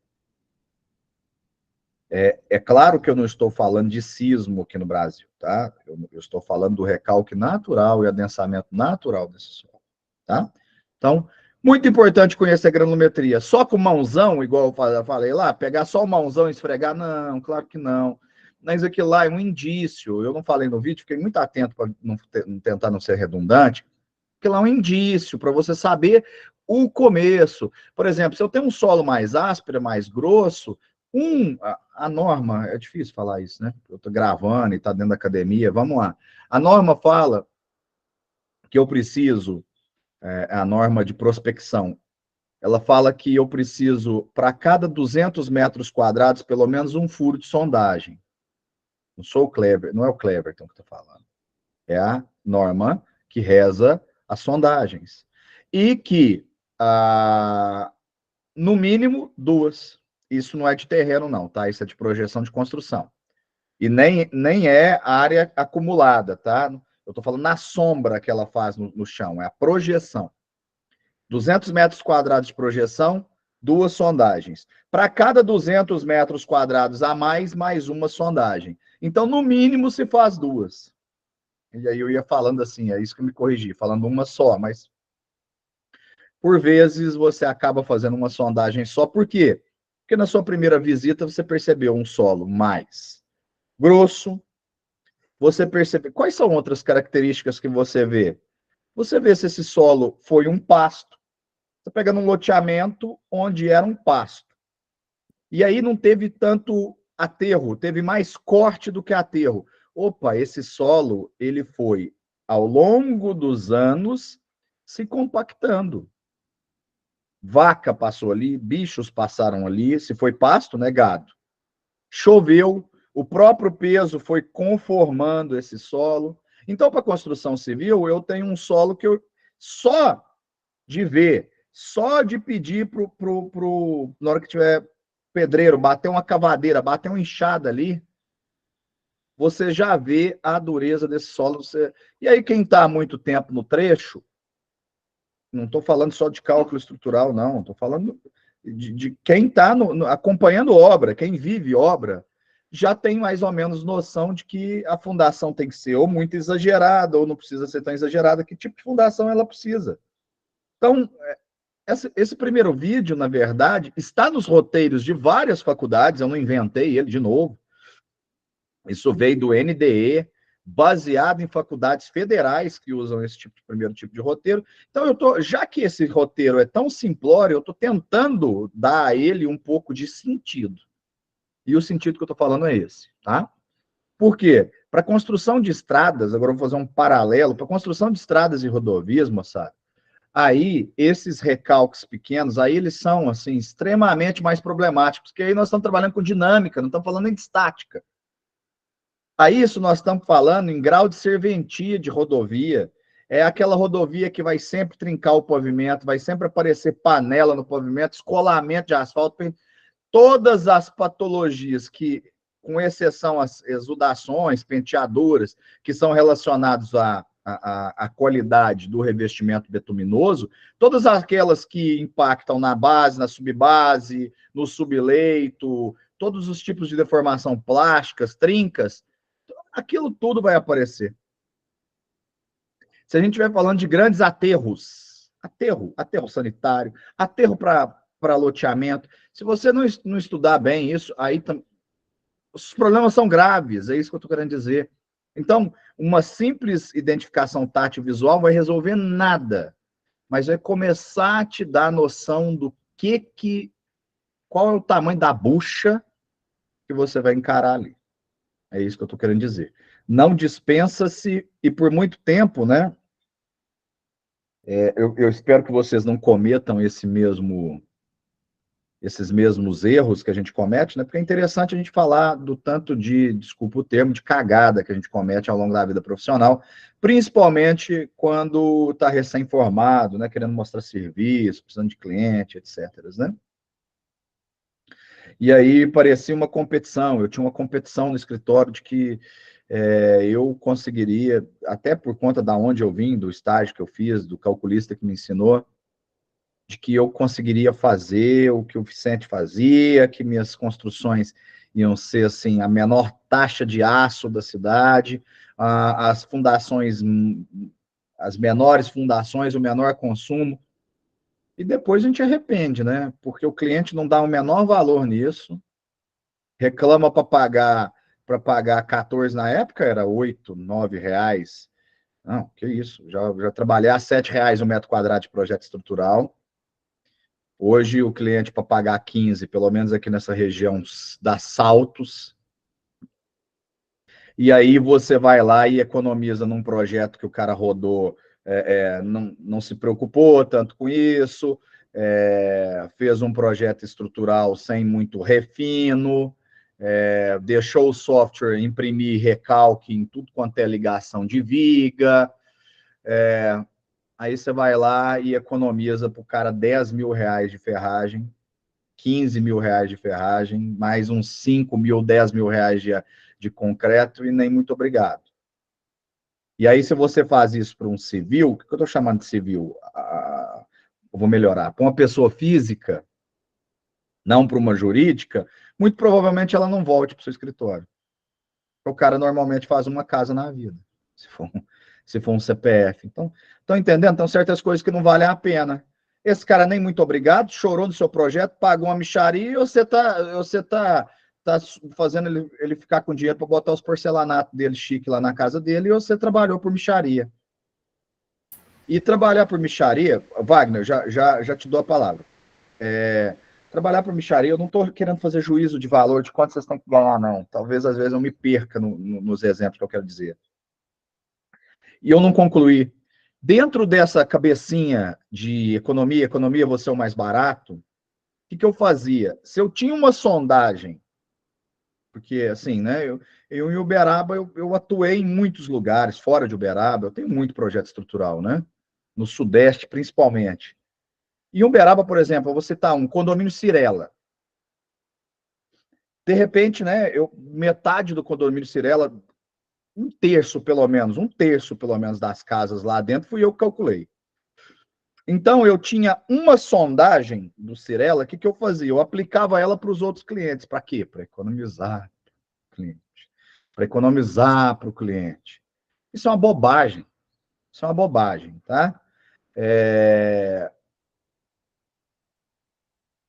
É claro que eu não estou falando de sismo aqui no Brasil, tá? Eu estou falando do recalque natural e adensamento natural desse solo, tá? Então, muito importante conhecer a granulometria. Só com mãozão, igual eu falei lá, pegar só o mãozão e esfregar? Não, claro que não. Mas aquilo lá é um indício. Eu não falei no vídeo, fiquei muito atento para tentar não ser redundante. Aquilo lá é um indício para você saber o começo. Por exemplo, se eu tenho um solo mais áspero, mais grosso, a norma, é difícil falar isso, né? Eu estou gravando e está dentro da academia, vamos lá. A norma fala que eu preciso, a norma de prospecção, ela fala que eu preciso, para cada 200 metros quadrados, pelo menos um furo de sondagem. Não sou o Clever, não é o Cleverton que estou falando. É a norma que reza as sondagens. E que, no mínimo, 2. Isso não é de terreno, não, tá? Isso é de projeção de construção. E nem é área acumulada, tá? Eu estou falando na sombra que ela faz no chão, é a projeção. 200 metros quadrados de projeção, 2 sondagens. Para cada 200 metros quadrados a mais uma sondagem. Então, no mínimo, se faz 2. E aí eu ia falando assim, é isso que eu me corrigi, falando uma só, mas por vezes você acaba fazendo uma sondagem só. Por quê? Porque na sua primeira visita você percebeu um solo mais grosso. Você percebe... Quais são outras características que você vê? Você vê se esse solo foi um pasto. Você pega num loteamento onde era um pasto. E aí não teve tanto aterro, teve mais corte do que aterro. Opa, esse solo, ele foi, ao longo dos anos, se compactando. Vaca passou ali, bichos passaram ali, se foi pasto, né, gado. Choveu, o próprio peso foi conformando esse solo. Então, para a construção civil, eu tenho um solo que eu, só de ver, só de pedir na hora que tiver pedreiro, bater uma cavadeira, bater uma enxada ali, você já vê a dureza desse solo. E aí, quem está há muito tempo no trecho, não estou falando só de cálculo estrutural, não, estou falando de quem está acompanhando obra, quem vive obra, já tem mais ou menos noção de que a fundação tem que ser ou muito exagerada, ou não precisa ser tão exagerada, que tipo de fundação ela precisa. Então, esse primeiro vídeo, na verdade, está nos roteiros de várias faculdades, eu não inventei ele de novo. Isso veio do NDE, baseado em faculdades federais que usam esse primeiro tipo de roteiro. Então, já que esse roteiro é tão simplório, eu estou tentando dar a ele um pouco de sentido. E o sentido que eu estou falando é esse, tá? Por quê? Para construção de estradas, agora eu vou fazer um paralelo, para construção de estradas e rodovias, moçada, aí esses recalques pequenos, aí eles são, assim, extremamente mais problemáticos, porque aí nós estamos trabalhando com dinâmica, não estamos falando em estática. A isso nós estamos falando em grau de serventia de rodovia. É aquela rodovia que vai sempre trincar o pavimento, vai sempre aparecer panela no pavimento, escolamento de asfalto, todas as patologias que, com exceção às exudações, penteaduras, que são relacionadas à qualidade do revestimento betuminoso, todas aquelas que impactam na base, na subbase, no subleito, todos os tipos de deformação plásticas, trincas, aquilo tudo vai aparecer. Se a gente estiver falando de grandes aterros, aterro sanitário, aterro para loteamento, se você não estudar bem isso, aí os problemas são graves, é isso que eu estou querendo dizer. Então, uma simples identificação tátil visual vai resolver nada, mas vai começar a te dar noção do qual é o tamanho da bucha que você vai encarar ali. É isso que eu estou querendo dizer. Não dispensa-se, e por muito tempo, né? Eu espero que vocês não cometam esses mesmos erros que a gente comete, né? Porque é interessante a gente falar do tanto de, desculpa o termo, de cagada que a gente comete ao longo da vida profissional, principalmente quando está recém-formado, né? Querendo mostrar serviço, precisando de cliente, etc. Né? E aí parecia uma competição. Eu tinha uma competição no escritório de que eu conseguiria, até por conta da onde eu vim, do estágio que eu fiz, do calculista que me ensinou, de que eu conseguiria fazer o que o Vicente fazia, que minhas construções iam ser assim a menor taxa de aço da cidade, as fundações, as menores fundações, o menor consumo. E depois a gente arrepende, né? Porque o cliente não dá o menor valor nisso, reclama para pagar 14 na época, era 8, 9 reais. Não, que isso, já trabalhei a R$7 o metro quadrado de projeto estrutural. Hoje o cliente para pagar 15, pelo menos aqui nessa região, dá saltos. E aí você vai lá e economiza num projeto que o cara rodou, não se preocupou tanto com isso, fez um projeto estrutural sem muito refino, deixou o software imprimir recalque em tudo quanto é ligação de viga. Aí você vai lá e economiza para o cara R$10.000 de ferragem, R$15.000 de ferragem, mais uns 5.000, R$10.000 de concreto e nem muito obrigado. E aí, se você faz isso para um civil, o que eu estou chamando de civil? Eu vou melhorar. Para uma pessoa física, não para uma jurídica, muito provavelmente ela não volte para o seu escritório. O cara normalmente faz uma casa na vida, se for um CPF. Então, estão entendendo? Então, certas coisas que não valem a pena. Esse cara nem muito obrigado, chorou no seu projeto, pagou uma mixaria e você tá fazendo ele ficar com dinheiro para botar os porcelanatos dele chique lá na casa dele e você trabalhou por mixaria. E trabalhar por mixaria, Wagner, já te dou a palavra. Trabalhar por mixaria, eu não estou querendo fazer juízo de valor de quanto vocês têm que ganhar, não. Talvez, às vezes, eu me perca nos exemplos que eu quero dizer. E eu não concluí. Dentro dessa cabecinha de economia, você é o mais barato, o que eu fazia? Se eu tinha uma sondagem, porque, assim, né, eu em Uberaba, eu atuei em muitos lugares, fora de Uberaba, eu tenho muito projeto estrutural, né? No Sudeste, principalmente. Em Uberaba, por exemplo, você tá um condomínio Cirela. De repente, né, metade do condomínio Cirela, um terço pelo menos das casas lá dentro, fui eu que calculei. Então, eu tinha uma sondagem do Cirela, o que eu fazia? Eu aplicava ela para os outros clientes. Para quê? Para economizar para o cliente. Para economizar para o cliente. Isso é uma bobagem. Isso é uma bobagem, tá?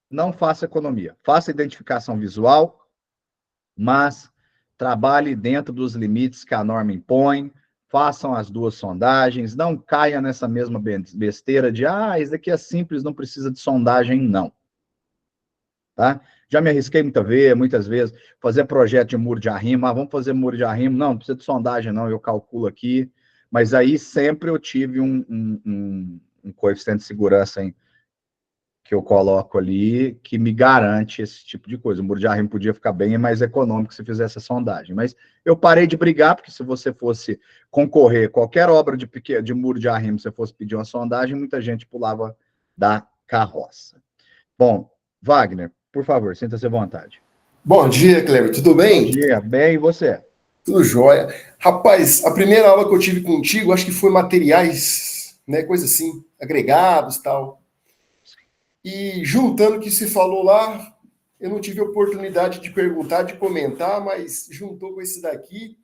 Não faça economia. Faça identificação visual, mas trabalhe dentro dos limites que a norma impõe, façam as 2 sondagens, não caia nessa mesma besteira de, isso daqui é simples, não precisa de sondagem, não. Tá? Já me arrisquei muitas vezes, fazer projeto de muro de arrimo, vamos fazer muro de arrimo, não precisa de sondagem, não, eu calculo aqui, mas aí sempre eu tive um coeficiente de segurança que eu coloco ali, que me garante esse tipo de coisa. O muro de arrimo podia ficar bem mais econômico se fizesse a sondagem, mas eu parei de brigar, porque se você fosse concorrer, qualquer obra de muro de arrimo, se você fosse pedir uma sondagem, muita gente pulava da carroça. Bom, Wagner, por favor, sinta-se à vontade. Bom dia, Cleber, tudo bem? Bom dia, bem, e você? Tudo jóia. Rapaz, a primeira aula que eu tive contigo, acho que foi materiais, né, coisa assim, agregados e tal. E juntando o que se falou lá, eu não tive oportunidade de perguntar, de comentar, mas juntou com esse daqui.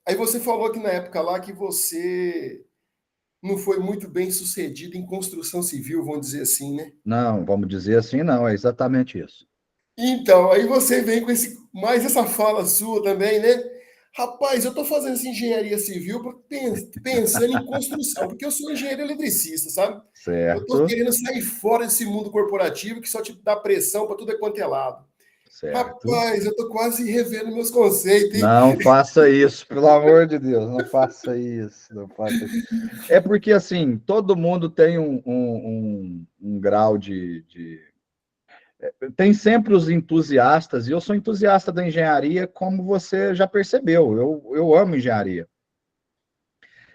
Aí você falou que na época lá que você não foi muito bem sucedido em construção civil, vamos dizer assim, né? Não, vamos dizer assim, não, é exatamente isso. Então, aí você vem com mais essa fala sua também, né? Rapaz, eu estou fazendo essa engenharia civil pensando em construção, porque eu sou engenheiro eletricista, sabe? Certo. Eu estou querendo sair fora desse mundo corporativo que só te dá pressão para tudo quanto é lado. Certo. Rapaz, eu estou quase revendo meus conceitos, hein? Não faça isso, pelo amor de Deus, não faça isso, não faça isso. É porque, assim, todo mundo tem um grau Tem sempre os entusiastas, e eu sou entusiasta da engenharia, como você já percebeu, eu amo engenharia.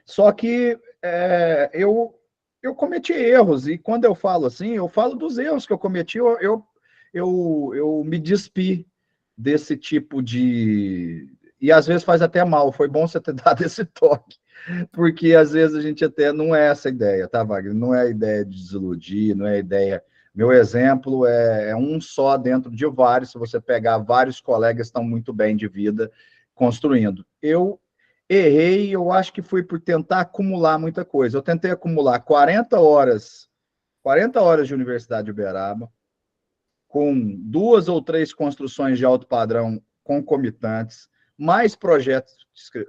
Só que eu cometi erros, e quando eu falo assim, eu falo dos erros que eu cometi, eu me despi desse tipo de... E às vezes faz até mal, foi bom você ter dado esse toque, porque às vezes a gente até não é essa ideia, tá, Wagner? Não é a ideia de desiludir, não é a ideia... Meu exemplo é um só dentro de vários, se você pegar vários colegas que estão muito bem de vida construindo. Eu errei, eu acho que fui por tentar acumular muita coisa. Eu tentei acumular 40 horas de Universidade de Uberaba, com 2 ou 3 construções de alto padrão concomitantes, mais projetos,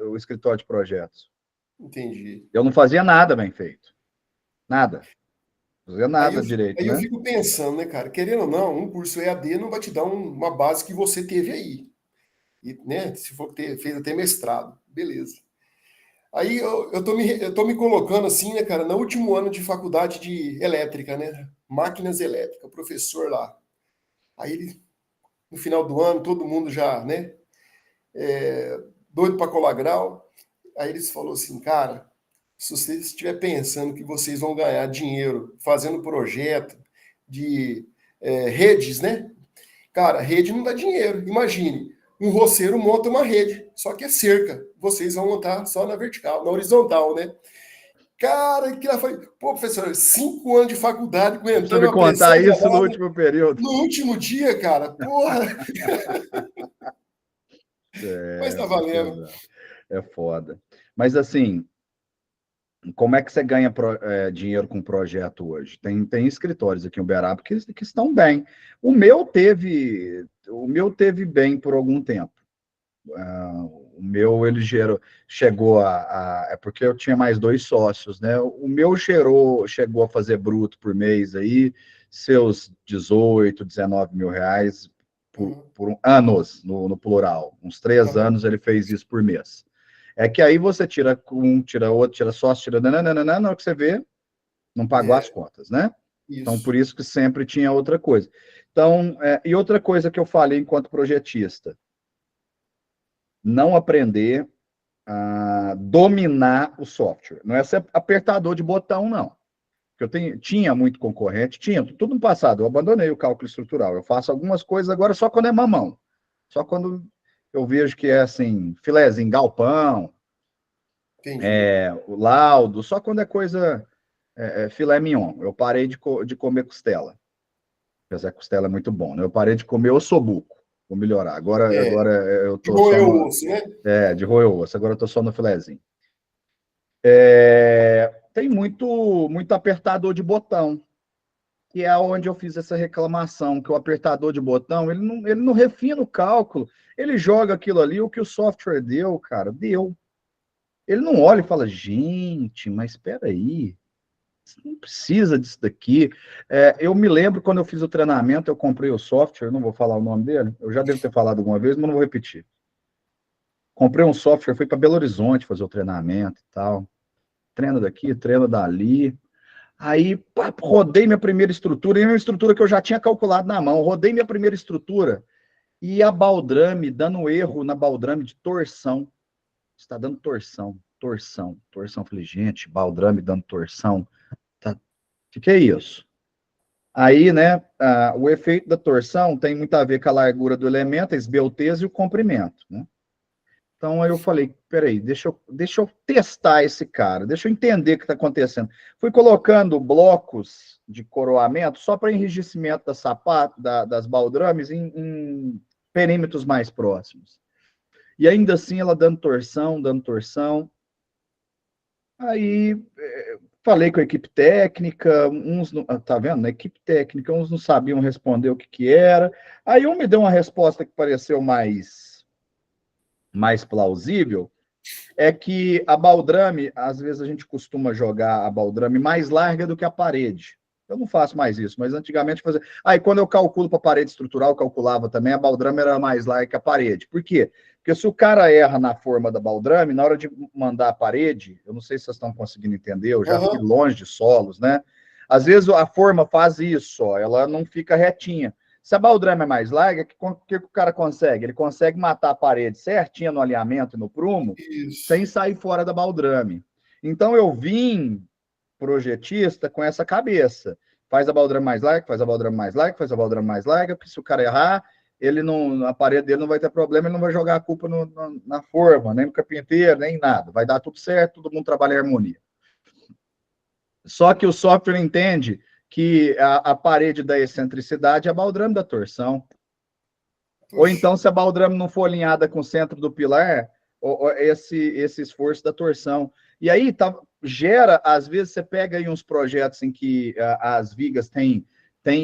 o escritório de projetos. Entendi. Eu não fazia nada bem feito. Nada. Não fazia nada direito, né? Eu fico pensando, né, cara? Querendo ou não, um curso EAD não vai te dar uma base que você teve aí. E, né, se for fez até mestrado. Beleza. Aí eu tô me colocando assim, né, cara, no último ano de faculdade de elétrica, né? Máquinas elétricas, o professor lá. Aí, no final do ano, todo mundo já, né? Doido para colar grau. Aí eles falaram assim, cara, se você estiver pensando que vocês vão ganhar dinheiro fazendo projeto de redes, né? Cara, rede não dá dinheiro. Imagine, um roceiro monta uma rede, só que é cerca. Vocês vão montar só na vertical, na horizontal, né? Cara, que ela foi. Pô, professor, 5 anos de faculdade aguentando a pressão. Você me contar isso no último período. No último dia, cara, porra. Mas tá valendo. É foda. Mas assim, como é que você ganha dinheiro com projeto hoje? Tem escritórios aqui em Uberaba que estão bem. O meu teve bem por algum tempo. O meu, ele chegou é porque eu tinha mais 2 sócios, né? O meu chegou a fazer bruto por mês aí, seus 18, 19 mil reais por anos, no plural. Uns 3 anos ele fez isso por mês. É que aí você tira um, tira outro, tira sócio, tira... na hora que você vê, não pagou as contas, né? Isso. Então, por isso que sempre tinha outra coisa. Então, e outra coisa que eu falei enquanto projetista, não aprender a dominar o software. Não é ser apertador de botão, não. Porque tinha muito concorrente, tudo no passado, eu abandonei o cálculo estrutural. Eu faço algumas coisas agora só quando é mamão. Só quando eu vejo que é assim, filézinho, galpão, o laudo, só quando é coisa filé mignon. Eu parei de comer costela. Apesar que costela é muito bom, né? Eu parei de comer ossobuco. Vou melhorar. Agora eu tô de roer o osso, né? De roer o osso. Agora eu tô só no filézinho. Tem muito apertador de botão. que é onde eu fiz essa reclamação, que o apertador de botão, ele não refina o cálculo, ele joga aquilo ali, o que o software deu, cara, deu. Ele não olha e fala, gente, mas espera aí, você não precisa disso daqui. Eu me lembro, quando eu fiz o treinamento, eu comprei o software, não vou falar o nome dele, eu já devo ter falado alguma vez, mas não vou repetir. Comprei um software, fui para Belo Horizonte fazer o treinamento e tal. Treino daqui, treino dali. Aí, pá, rodei minha primeira estrutura, e uma estrutura que eu já tinha calculado na mão. Rodei minha primeira estrutura, e a baldrame, dando erro na baldrame de torção. Está dando torção. Falei, gente, baldrame dando torção. Tá. O que é isso? Aí, né, o efeito da torção tem muito a ver com a largura do elemento, a esbelteza e o comprimento, né? Então, aí eu falei, peraí, deixa eu testar esse cara, deixa eu entender o que está acontecendo. Fui colocando blocos de coroamento só para enrijecimento da sapato, das baldrames em perímetros mais próximos. E ainda assim, ela dando torção. Aí, falei com a equipe técnica, uns, tá vendo? Na equipe técnica, uns não sabiam responder o que era. Aí um me deu uma resposta que pareceu mais plausível, é que a baldrame, às vezes a gente costuma jogar a baldrame mais larga do que a parede. Eu não faço mais isso, mas antigamente fazia. Aí quando eu calculo para a parede estrutural, eu calculava também, a baldrame era mais larga que a parede. Por quê? Porque se o cara erra na forma da baldrame, na hora de mandar a parede, eu não sei se vocês estão conseguindo entender, eu já fui longe de solos, né? Às vezes a forma faz isso, ó, ela não fica retinha. Se a baldrame é mais larga, o que o cara consegue? Ele consegue matar a parede certinha no alinhamento e no prumo, sem sair fora da baldrame. Então eu vim projetista com essa cabeça. Faz a baldrame mais larga, faz a baldrame mais larga, faz a baldrame mais larga, porque se o cara errar, ele não, a parede dele não vai ter problema, ele não vai jogar a culpa na forma, nem no carpinteiro, nem nada. Vai dar tudo certo, todo mundo trabalha em harmonia. Só que o software entende que a parede da excentricidade é a baldrame da torção. Ou então, se a baldrame não for alinhada com o centro do pilar, esse esforço da torção. E aí gera, às vezes, você pega aí uns projetos em que as vigas têm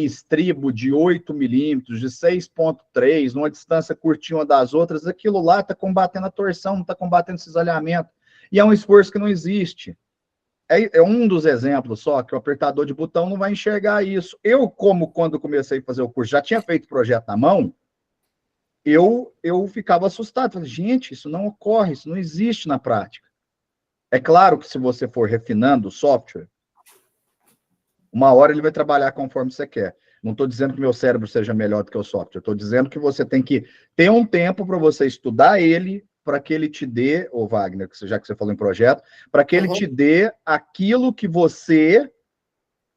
estribo de 8 milímetros, de 6,3, numa distância curtinha uma das outras, aquilo lá está combatendo a torção, não está combatendo esse alinhamento. E é um esforço que não existe. É um dos exemplos só, que o apertador de botão não vai enxergar isso. Eu, como quando comecei a fazer o curso, já tinha feito projeto na mão, eu ficava assustado. Falei, gente, isso não ocorre, isso não existe na prática. É claro que se você for refinando o software, uma hora ele vai trabalhar conforme você quer. Não estou dizendo que meu cérebro seja melhor do que o software, estou dizendo que você tem que ter um tempo para você estudar ele, para que ele te dê, ô Wagner, já que você falou em projeto, para que ele te dê aquilo que você,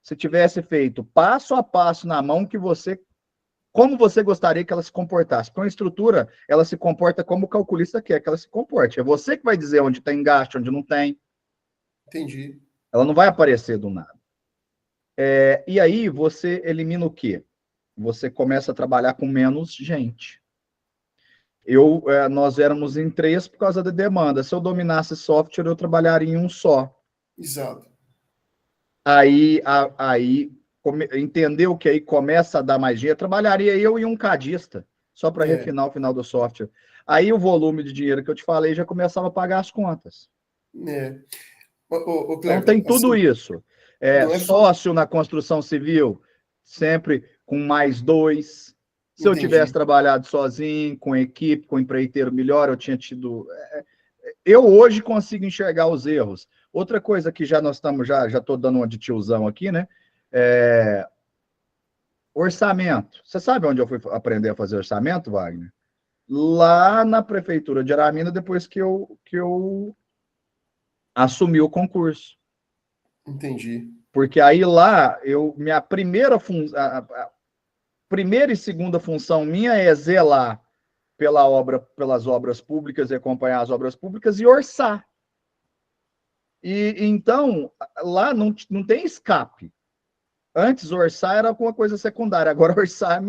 se tivesse feito passo a passo na mão, como você gostaria que ela se comportasse. Porque uma estrutura, ela se comporta como o calculista quer que ela se comporte. É você que vai dizer onde tem engaste, onde não tem. Entendi. Ela não vai aparecer do nada. E aí você elimina o quê? Você começa a trabalhar com menos gente. Nós éramos em 3 por causa da demanda. Se eu dominasse software, eu trabalharia em um só. Exato. Aí entendeu que aí começa a dar mais dinheiro, trabalharia eu e um cadista, só para refinar o final do software. Aí o volume de dinheiro que eu te falei já começava a pagar as contas. Então tem tudo assim, isso. Sócio na construção civil, sempre com mais 2. Se eu tivesse trabalhado sozinho, com equipe, com empreiteiro melhor, eu tinha tido... Eu hoje consigo enxergar os erros. Outra coisa que nós estamos, já estou dando uma de tiozão aqui, né? Orçamento. Você sabe onde eu fui aprender a fazer orçamento, Wagner? Lá na prefeitura de Aramina, depois que eu assumi o concurso. Entendi. Porque aí lá, minha primeira primeira e segunda função minha é zelar pelas obras públicas e acompanhar as obras públicas e orçar. E então, lá não tem escape. Antes, orçar era alguma coisa secundária. Agora, orçar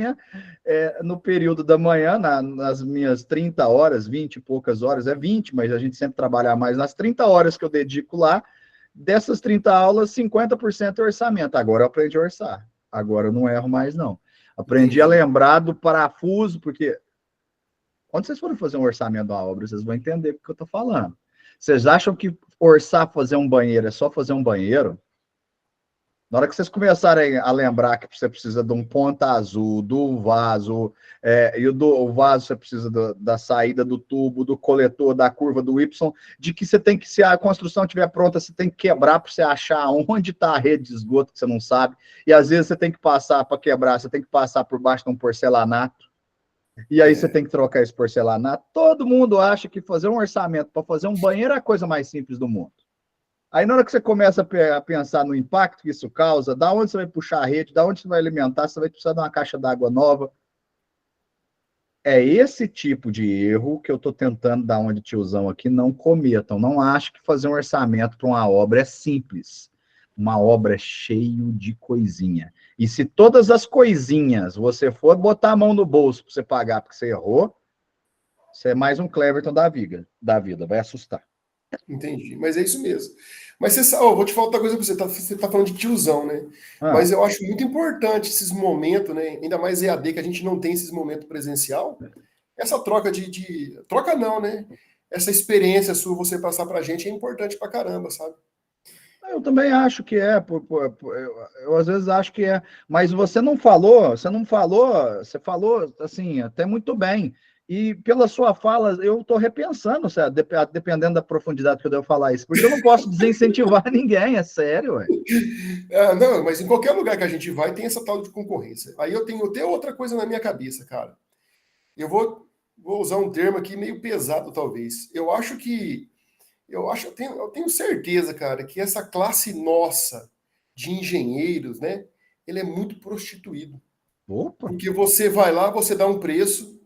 no período da manhã, nas minhas 30 horas, 20 e poucas horas, 20, mas a gente sempre trabalha mais. Nas 30 horas que eu dedico lá, dessas 30 aulas, 50% é orçamento. Agora eu aprendi a orçar. agora eu não erro mais, não. Aprendi a lembrar do parafuso, porque quando vocês forem fazer um orçamento de uma obra, vocês vão entender o que eu estou falando. Vocês acham que orçar fazer um banheiro é só fazer um banheiro? Na hora que vocês começarem a lembrar que você precisa de um ponta azul, do vaso, e o vaso você precisa da saída do tubo, do coletor, da curva do Y, de que você tem que, se a construção estiver pronta, você tem que quebrar para você achar onde está a rede de esgoto que você não sabe, e às vezes você tem que passar para quebrar, você tem que passar por baixo de um porcelanato, e aí você tem que trocar esse porcelanato. Todo mundo acha que fazer um orçamento para fazer um banheiro é a coisa mais simples do mundo. Aí, na hora que você começa a pensar no impacto que isso causa, da onde você vai puxar a rede, da onde você vai alimentar, você vai precisar de uma caixa d'água nova. É esse tipo de erro que eu estou tentando dar uma de tiozão aqui, não cometam. Não acho que fazer um orçamento para uma obra é simples. Uma obra é cheio de coisinha. E se todas as coisinhas você for botar a mão no bolso para você pagar porque você errou, você é mais um Cleverton da vida, vai assustar. Entendi, mas é isso mesmo. Mas você sabe, vou te falar outra coisa para você, você tá falando de tiozão, né? Mas eu acho muito importante esses momentos, né? Ainda mais EAD, que a gente não tem esses momentos presencial. Essa troca troca não, né? Essa experiência sua, você passar pra gente, é importante pra caramba, sabe? Eu também acho que é, eu às vezes acho que é, mas você falou, você falou assim, até muito bem. E pela sua fala, eu estou repensando, sabe, dependendo da profundidade que eu devo falar isso, porque eu não posso desincentivar ninguém, é sério. Ué. Não, mas em qualquer lugar que a gente vai, tem essa tal de concorrência. Aí eu tenho até outra coisa na minha cabeça, cara. Eu vou usar um termo aqui meio pesado, talvez. Eu tenho certeza, cara, que essa classe nossa de engenheiros, né, ele é muito prostituído. Opa. Porque você vai lá, você dá um preço,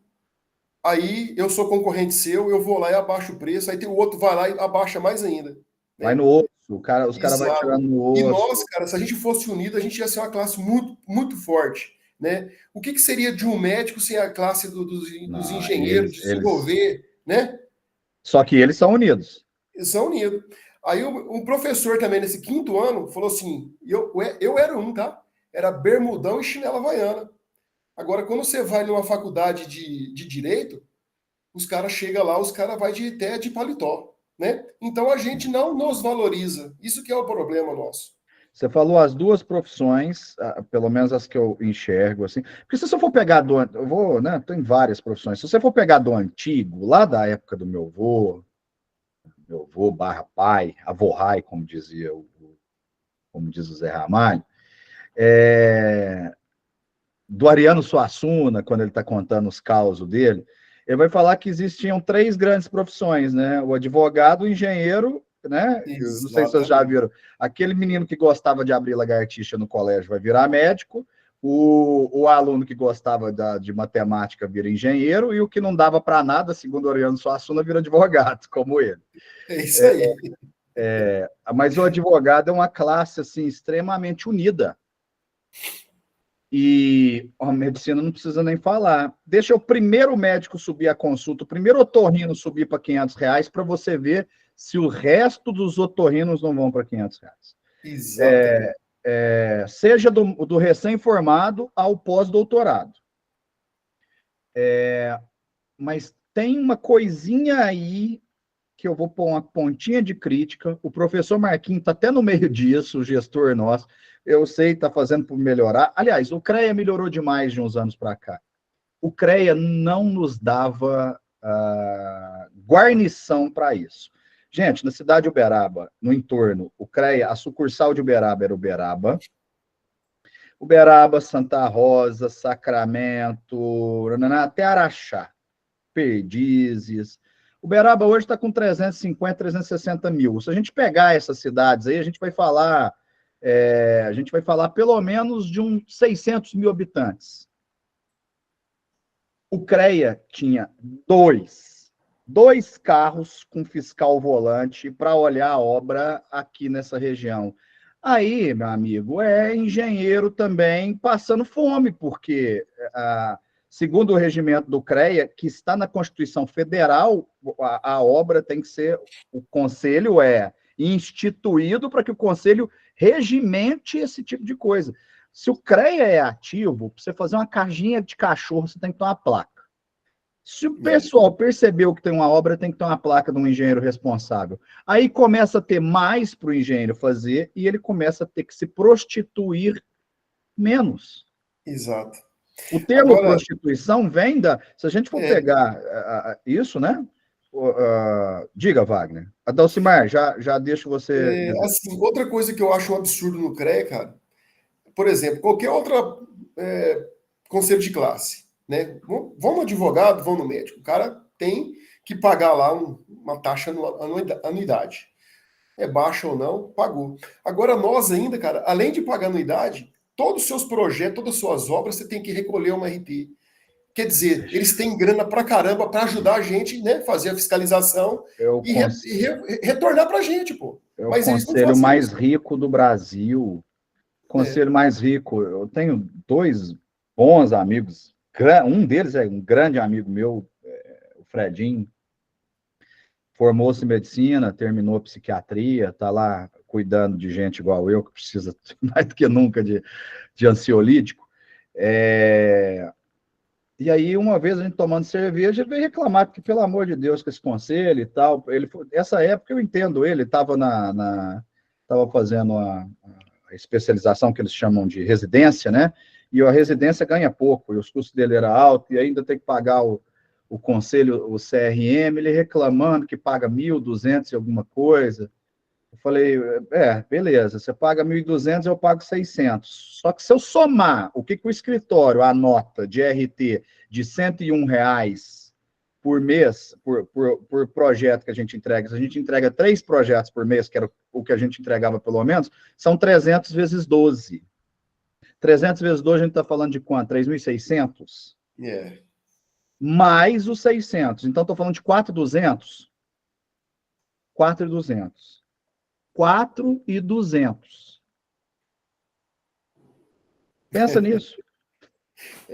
aí eu sou concorrente seu, eu vou lá e abaixo o preço, aí tem o outro vai lá e abaixa mais ainda. Né? Vai no osso, os caras vão tirando no osso. E nós, cara, se a gente fosse unido, a gente ia ser uma classe muito, muito forte. Né? O que seria de um médico sem a classe dos engenheiros, de desenvolver, né? Só que eles são unidos. Eles são unidos. Aí um professor também, nesse 5º ano, falou assim, eu era um, tá? Era bermudão e chinela havaiana. Agora, quando você vai numa faculdade de Direito, os caras chegam lá, os caras vão até de paletó, né? Então, a gente não nos valoriza. Isso que é o problema nosso. Você falou as duas profissões, pelo menos as que eu enxergo, assim. Porque se você for pegar eu vou, né? Tem várias profissões. Se você for pegar do antigo, lá da época do meu avô /pai, avô-rai, como diz o Zé Ramalho, do Ariano Suassuna, quando ele está contando os causos dele, ele vai falar que existiam 3 grandes profissões, né? O advogado, o engenheiro, né? Não sei se vocês já viram. Aquele menino que gostava de abrir lagartixa no colégio vai virar médico, o aluno que gostava de matemática vira engenheiro, e o que não dava para nada, segundo o Ariano Suassuna, vira advogado, como ele. É isso aí. Mas o advogado é uma classe assim, extremamente unida. E a medicina não precisa nem falar. Deixa o primeiro médico subir a consulta, o primeiro otorrino subir para R$500 para você ver se o resto dos otorrinos não vão para R$500. Exatamente. Seja do recém-formado ao pós-doutorado. Mas tem uma coisinha aí que eu vou pôr uma pontinha de crítica. O professor Marquinhos está até no meio disso, o gestor nosso. Eu sei, está fazendo por melhorar. Aliás, o CREA melhorou demais de uns anos para cá. O CREA não nos dava guarnição para isso. Gente, na cidade de Uberaba, no entorno, o CREA, a sucursal de Uberaba era Uberaba, Santa Rosa, Sacramento, até Araxá, Perdizes. Uberaba hoje está com 350, 360 mil. Se a gente pegar essas cidades aí, a gente vai falar pelo menos de uns 600 mil habitantes. O CREA tinha dois carros com fiscal volante para olhar a obra aqui nessa região. Aí, meu amigo, é engenheiro também passando fome, porque, segundo o regimento do CREA, que está na Constituição Federal, a obra tem que ser, o conselho é instituído para que o conselho regimente esse tipo de coisa. Se o CREA é ativo, para você fazer uma caixinha de cachorro, você tem que ter uma placa. Se o pessoal percebeu que tem uma obra, tem que ter uma placa de um engenheiro responsável. Aí começa a ter mais para o engenheiro fazer e ele começa a ter que se prostituir menos. Exato. O termo Agora, prostituição vem da... Se a gente for pegar isso, né? Diga, Wagner. Adalcimar, já deixo você... assim, outra coisa que eu acho um absurdo no CREA, cara, por exemplo, qualquer outra conselho de classe, né? Vão no advogado, vão no médico. O cara tem que pagar lá uma taxa anuidade. É baixa ou não, pagou. Agora, nós ainda, cara, além de pagar anuidade, todos os seus projetos, todas as suas obras, você tem que recolher uma RT. Quer dizer, eles têm grana pra caramba para ajudar a gente, né? Fazer a fiscalização e retornar pra gente, pô. É o Mas conselho mais rico do Brasil. Conselho mais rico. Eu tenho 2 bons amigos. Um deles é um grande amigo meu, o Fredinho. Formou-se em medicina, terminou psiquiatria, está lá cuidando de gente igual eu, que precisa mais do que nunca de ansiolítico. E aí, uma vez a gente tomando cerveja, ele veio reclamar, porque, pelo amor de Deus, com esse conselho e tal. Essa época eu entendo ele, estava fazendo a especialização que eles chamam de residência, né? E a residência ganha pouco, e os custos dele eram altos, e ainda tem que pagar o conselho, o CRM, ele reclamando que paga 1.200 e alguma coisa. Eu falei, beleza, você paga 1.200, eu pago 600. Só que se eu somar o que o escritório anota de RT de R$101 por mês, por projeto que a gente entrega, se a gente entrega 3 projetos por mês, que era o que a gente entregava pelo menos, são 300 vezes 12. 300 vezes 12, a gente está falando de quanto? 3.600? Mais os 600. Então, estou falando de 4.200. 4.200. 4.200. Pensa nisso.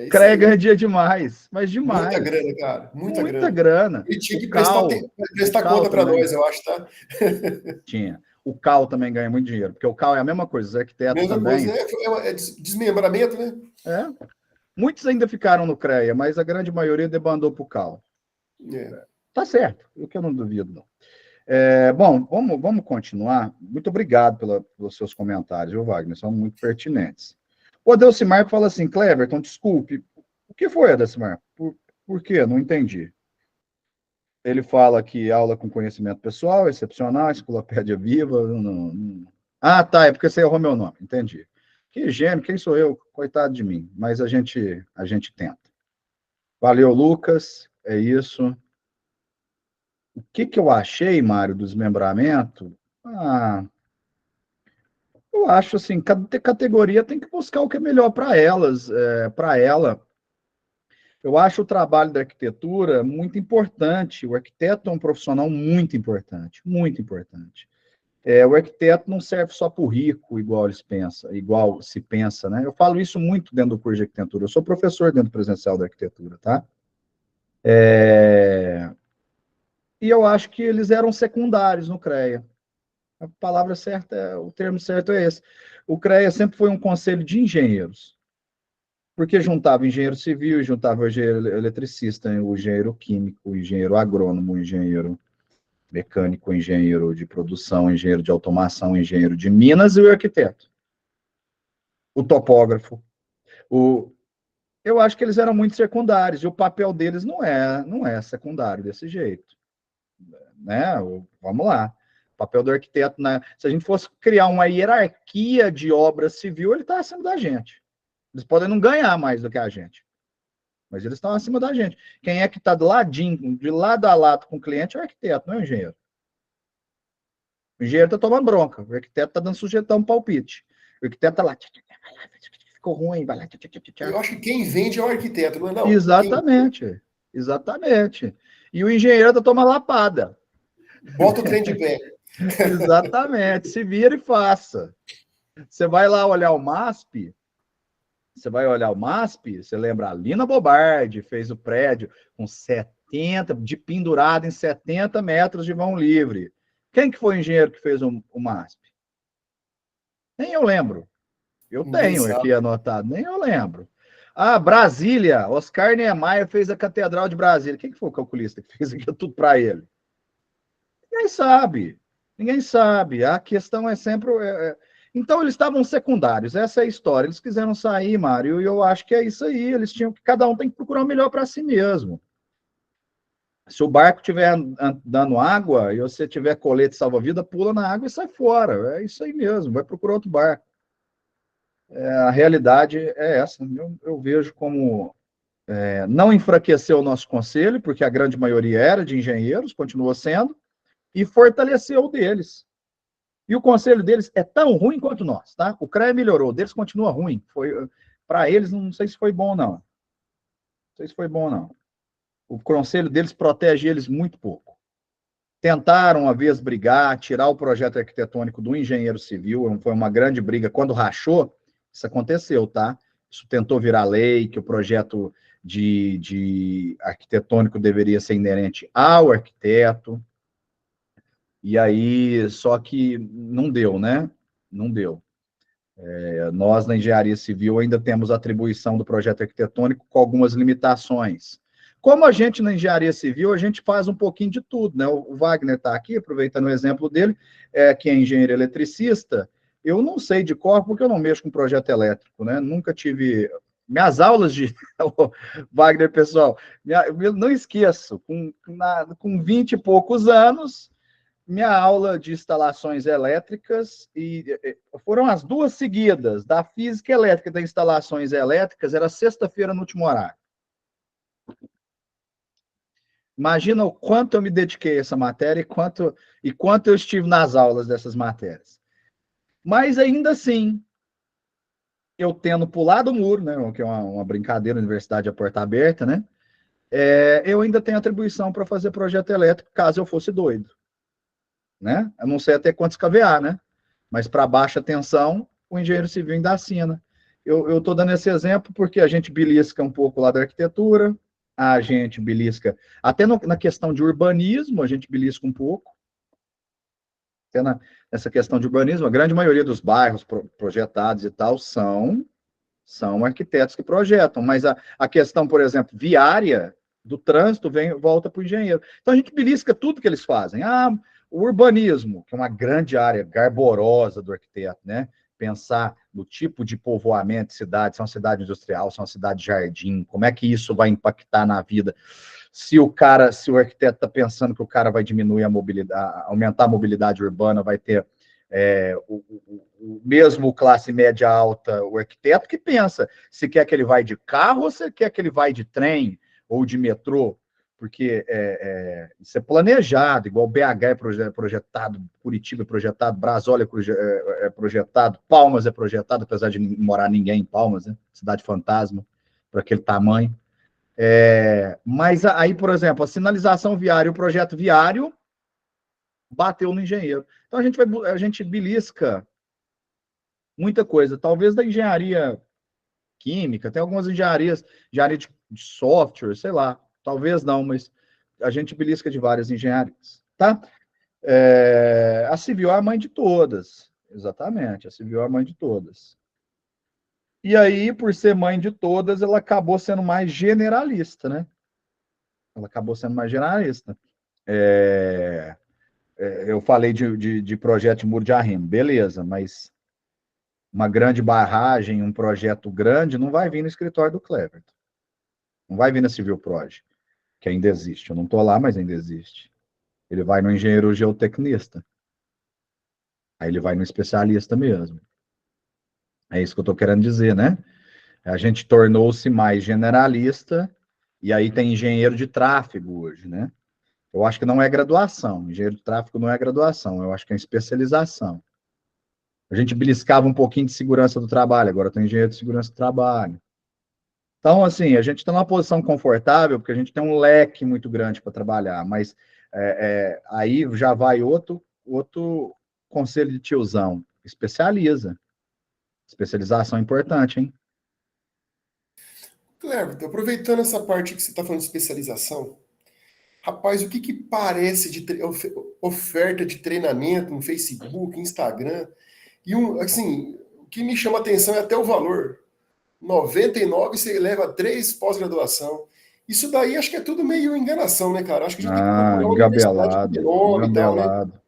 CREA ganha dia demais, mas demais. Muita grana, cara. Muita grana. Ele tinha que prestar conta para nós, eu acho, tá? Tinha. O CAL também ganha muito dinheiro, porque o CAL é a mesma coisa, os arquitetos também. É desmembramento, né? Muitos ainda ficaram no CREA, mas a grande maioria debandou para o CAL. Tá certo, o que eu não duvido, não. Bom, vamos continuar. Muito obrigado pelos seus comentários, viu, Wagner? São muito pertinentes. O Adalcimar fala assim, Cleverton, desculpe, o que foi, Adalcimar? Por quê? Não entendi. Ele fala que aula com conhecimento pessoal, excepcional, enciclopédia viva. Ah, tá, é porque você errou meu nome, entendi. Que gênio, quem sou eu? Coitado de mim, mas a gente tenta. Valeu, Lucas, é isso. O que eu achei, Mário, do desmembramento? Eu acho assim, cada categoria tem que buscar o que é melhor para elas, para ela. Eu acho o trabalho da arquitetura muito importante. O arquiteto é um profissional muito importante, muito importante. O arquiteto não serve só para o rico, igual se pensa, né? Eu falo isso muito dentro do curso de arquitetura. Eu sou professor dentro do presencial da arquitetura, tá? E eu acho que eles eram secundários no CREA. A palavra certa, o termo certo é esse. O CREA sempre foi um conselho de engenheiros, porque juntava engenheiro civil, juntava o engenheiro eletricista, o engenheiro químico, o engenheiro agrônomo, o engenheiro mecânico, o engenheiro de produção, o engenheiro de automação, o engenheiro de minas e o arquiteto. O topógrafo. Eu acho que eles eram muito secundários, e o papel deles não é secundário desse jeito. Né? Vamos lá. O papel do arquiteto, né? Se a gente fosse criar uma hierarquia de obra civil, ele está acima da gente. Eles podem não ganhar mais do que a gente, mas eles estão acima da gente. Quem é que está do ladinho, de lado a lado com o cliente é o arquiteto, não é o engenheiro. O engenheiro está tomando bronca, o arquiteto está dando sugestão, palpite. O arquiteto está lá, ficou ruim, vai lá. Eu acho que quem vende é o arquiteto, não é não? Exatamente, exatamente. E o engenheiro está tomando lapada. Bota o trem de pé. Exatamente, se vira e faça. Você vai lá olhar o MASP, você lembra a Lina Bobardi, fez o prédio com 70, de pendurado em 70 metros de mão livre. Quem que foi o engenheiro que fez o MASP? Nem eu lembro. Eu Ninguém tenho sabe. aqui anotado, nem eu lembro. Ah, Brasília, Oscar Niemeyer fez a Catedral de Brasília. Quem que foi o calculista que fez aquilo tudo para ele? Ninguém sabe. Ninguém sabe. A questão é sempre. Então, eles estavam secundários. Essa é a história. Eles quiseram sair, Mário, e eu acho que é isso aí. Eles tinham que. Cada um tem que procurar o melhor para si mesmo. Se o barco estiver dando água e você tiver colete salva-vida, pula na água e sai fora. É isso aí mesmo. Vai procurar outro barco. A realidade é essa. Eu vejo como não enfraquecer o nosso conselho, porque a grande maioria era de engenheiros, continuou sendo, e fortaleceu o deles. E o conselho deles é tão ruim quanto nós, tá? O CREA melhorou, o deles continua ruim. Para eles, não sei se foi bom, não. Não sei se foi bom, não. O conselho deles protege eles muito pouco. Tentaram, uma vez, brigar, tirar o projeto arquitetônico do engenheiro civil, foi uma grande briga. Quando rachou, isso aconteceu, tá? Isso tentou virar lei, que o projeto de arquitetônico deveria ser inerente ao arquiteto. E aí, só que não deu, né? Não deu. Nós, na engenharia civil, ainda temos atribuição do projeto arquitetônico com algumas limitações. Como a gente, na engenharia civil, a gente faz um pouquinho de tudo, né? O Wagner está aqui, aproveitando o exemplo dele, que é engenheiro eletricista. Eu não sei de cor, porque eu não mexo com projeto elétrico, né? Nunca tive... Minhas aulas de... Wagner, pessoal, não esqueço, com 20 e poucos anos, minha aula de instalações elétricas, e foram as duas seguidas, da física elétrica e das instalações elétricas, era sexta-feira no último horário. Imagina o quanto eu me dediquei a essa matéria e quanto eu estive nas aulas dessas matérias. Mas ainda assim, eu tendo pulado o muro, né, que é uma brincadeira, universidade a porta aberta, né, eu ainda tenho atribuição para fazer projeto elétrico, caso eu fosse doido. Né? Eu não sei até quantos kVA, né? Mas para baixa tensão, o engenheiro civil ainda assina. Eu estou dando esse exemplo porque a gente belisca um pouco lá da arquitetura, a gente belisca, até na questão de urbanismo, a gente belisca um pouco. Até nessa questão de urbanismo, a grande maioria dos bairros projetados e tal são arquitetos que projetam, mas a questão, por exemplo, viária, do trânsito, volta para o engenheiro. Então a gente belisca tudo que eles fazem. O urbanismo, que é uma grande área garborosa do arquiteto, né? Pensar no tipo de povoamento de cidade, se é uma cidade industrial, se é uma cidade de jardim, como é que isso vai impactar na vida. Se o arquiteto está pensando que o cara vai diminuir a mobilidade, aumentar a mobilidade urbana, vai ter o mesmo classe média alta, o arquiteto que pensa se quer que ele vai de carro ou se quer que ele vai de trem ou de metrô, porque isso é planejado, igual BH é projetado, Curitiba é projetado, Brasólia é projetado, Palmas é projetado, apesar de não morar ninguém em Palmas, né? Cidade fantasma, para aquele tamanho. Mas aí, por exemplo, a sinalização viária, o projeto viário bateu no engenheiro. Então a gente belisca muita coisa, talvez da engenharia química, tem algumas engenharia de software, sei lá, talvez não, mas a gente belisca de várias engenharias, tá? A civil é a mãe de todas, exatamente, a civil é a mãe de todas. E aí, por ser mãe de todas, ela acabou sendo mais generalista, né? Ela acabou sendo mais generalista. Eu falei de projeto de muro de arrimo, beleza, mas uma grande barragem, um projeto grande, não vai vir no escritório do Cleverton. Não vai vir na Civil Proj, que ainda existe. Eu não estou lá, mas ainda existe. Ele vai no engenheiro geotecnista. Aí ele vai no especialista mesmo. É isso que eu estou querendo dizer, né? A gente tornou-se mais generalista, e aí tem engenheiro de tráfego hoje, né? Eu acho que não é graduação. Engenheiro de tráfego não é graduação, eu acho que é especialização. A gente beliscava um pouquinho de segurança do trabalho, agora tem engenheiro de segurança do trabalho. Então, assim, a gente está numa posição confortável, porque a gente tem um leque muito grande para trabalhar, mas aí já vai outro conselho de tiozão. Especializa. Especialização é importante, hein? Cleverton, aproveitando essa parte que você está falando de especialização, rapaz, o que parece de oferta de treinamento no Facebook, Instagram, e assim, que me chama a atenção é até o valor. 99 você leva 3 pós-graduação. Isso daí acho que é tudo meio enganação, né, cara? Acho que a gente tem que procurar uma universidade com Engabelado, nome e tal, né? engabelado.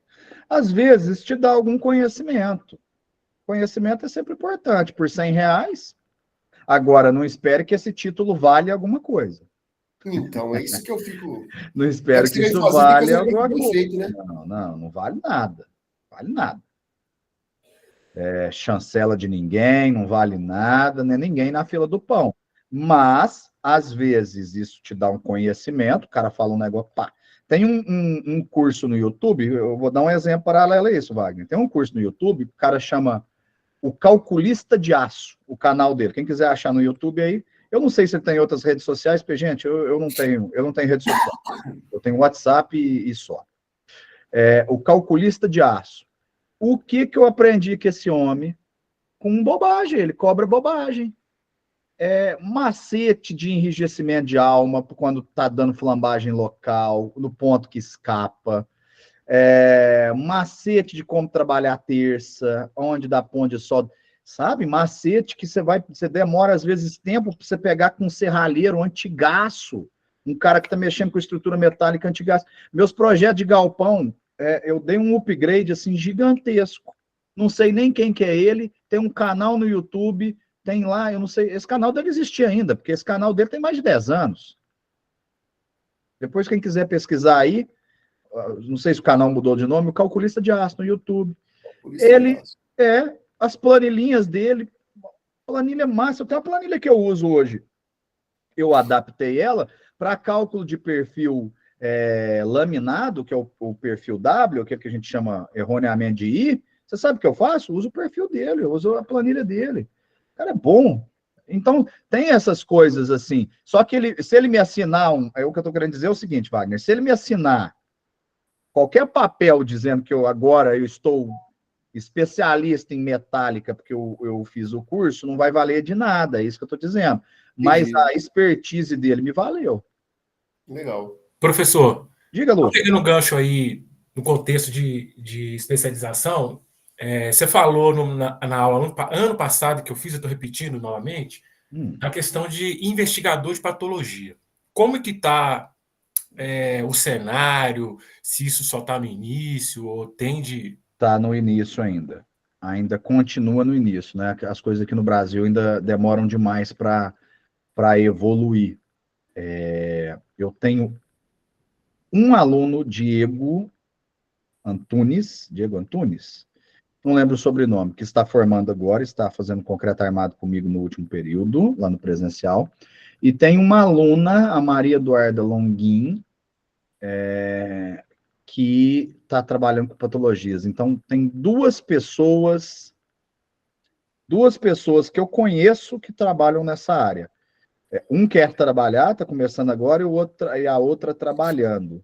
Às vezes te dá algum conhecimento. Conhecimento é sempre importante. Por R$ 100, agora não espere que esse título valha alguma coisa. Então, é isso que eu fico. Não É espero que que você vai isso fazer, tem que valha fazer muito alguma bem coisa. feito, né? Não vale nada. Vale nada. Chancela de ninguém, não vale nada, nem ninguém na fila do pão. Mas, às vezes, isso te dá um conhecimento, o cara fala um negócio, pá. Tem um curso no YouTube, eu vou dar um exemplo paralelo a isso, Wagner. Tem um curso no YouTube, o cara chama O Calculista de Aço, o canal dele. Quem quiser achar no YouTube aí, eu não sei se ele tem outras redes sociais, porque, gente, eu não tenho rede social. Eu tenho WhatsApp e só. O Calculista de Aço. O que eu aprendi com esse homem? Com bobagem, ele cobra bobagem. Macete de enrijecimento de alma quando está dando flambagem local, no ponto que escapa. Macete de como trabalhar a terça, onde dá ponto de sol. Sabe? Macete que você demora, às vezes, tempo para você pegar com um serralheiro antigaço. Um cara que está mexendo com estrutura metálica antigaço. Meus projetos de galpão, eu dei um upgrade assim gigantesco. Não sei nem quem que é ele. Tem um canal no YouTube, tem lá, eu não sei. Esse canal deve existir ainda, porque esse canal dele tem mais de 10 anos. Depois, quem quiser pesquisar aí, não sei se o canal mudou de nome, o Calculista de Aço no YouTube. Ele as planilhinhas dele, planilha massa. Eu tenho a planilha que eu uso hoje. Eu adaptei ela para cálculo de perfil laminado, que é o perfil W, que é o que a gente chama erroneamente de I. Você sabe o que eu faço? Eu uso o perfil dele, eu uso a planilha dele. O cara é bom. Então, tem essas coisas assim. Só que se ele me assinar o que eu estou querendo dizer é o seguinte, Wagner, se ele me assinar qualquer papel dizendo que agora eu estou especialista em metálica, porque eu fiz o curso, não vai valer de nada, é isso que eu estou dizendo. Mas Entendi. a expertise dele me valeu. Legal. Professor, diga, Lúcio. pegando um gancho aí no contexto de especialização, você falou na aula ano passado que eu fiz, eu estou repetindo novamente, a questão de investigador de patologia. Como é que está o cenário, se isso só está no início ou tende... Está no início ainda continua no início, né? As coisas aqui no Brasil ainda demoram demais para evoluir. Eu tenho um aluno, Diego Antunes, não lembro o sobrenome, que está formando agora, está fazendo concreto armado comigo no último período, lá no presencial, e tem uma aluna, a Maria Eduarda Longuin, que está trabalhando com patologias. Então, tem duas pessoas que eu conheço que trabalham nessa área. Um quer trabalhar, está começando agora, e a outra trabalhando.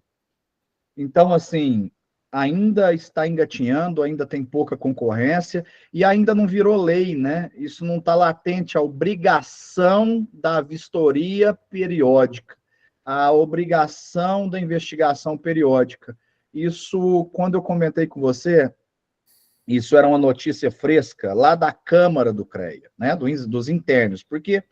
Então, assim, ainda está engatinhando, ainda tem pouca concorrência, e ainda não virou lei, né? Isso não está latente, a obrigação da vistoria periódica, a obrigação da investigação periódica. Isso, quando eu comentei com você, isso era uma notícia fresca lá da Câmara do CREA, né? Dos internos, porque,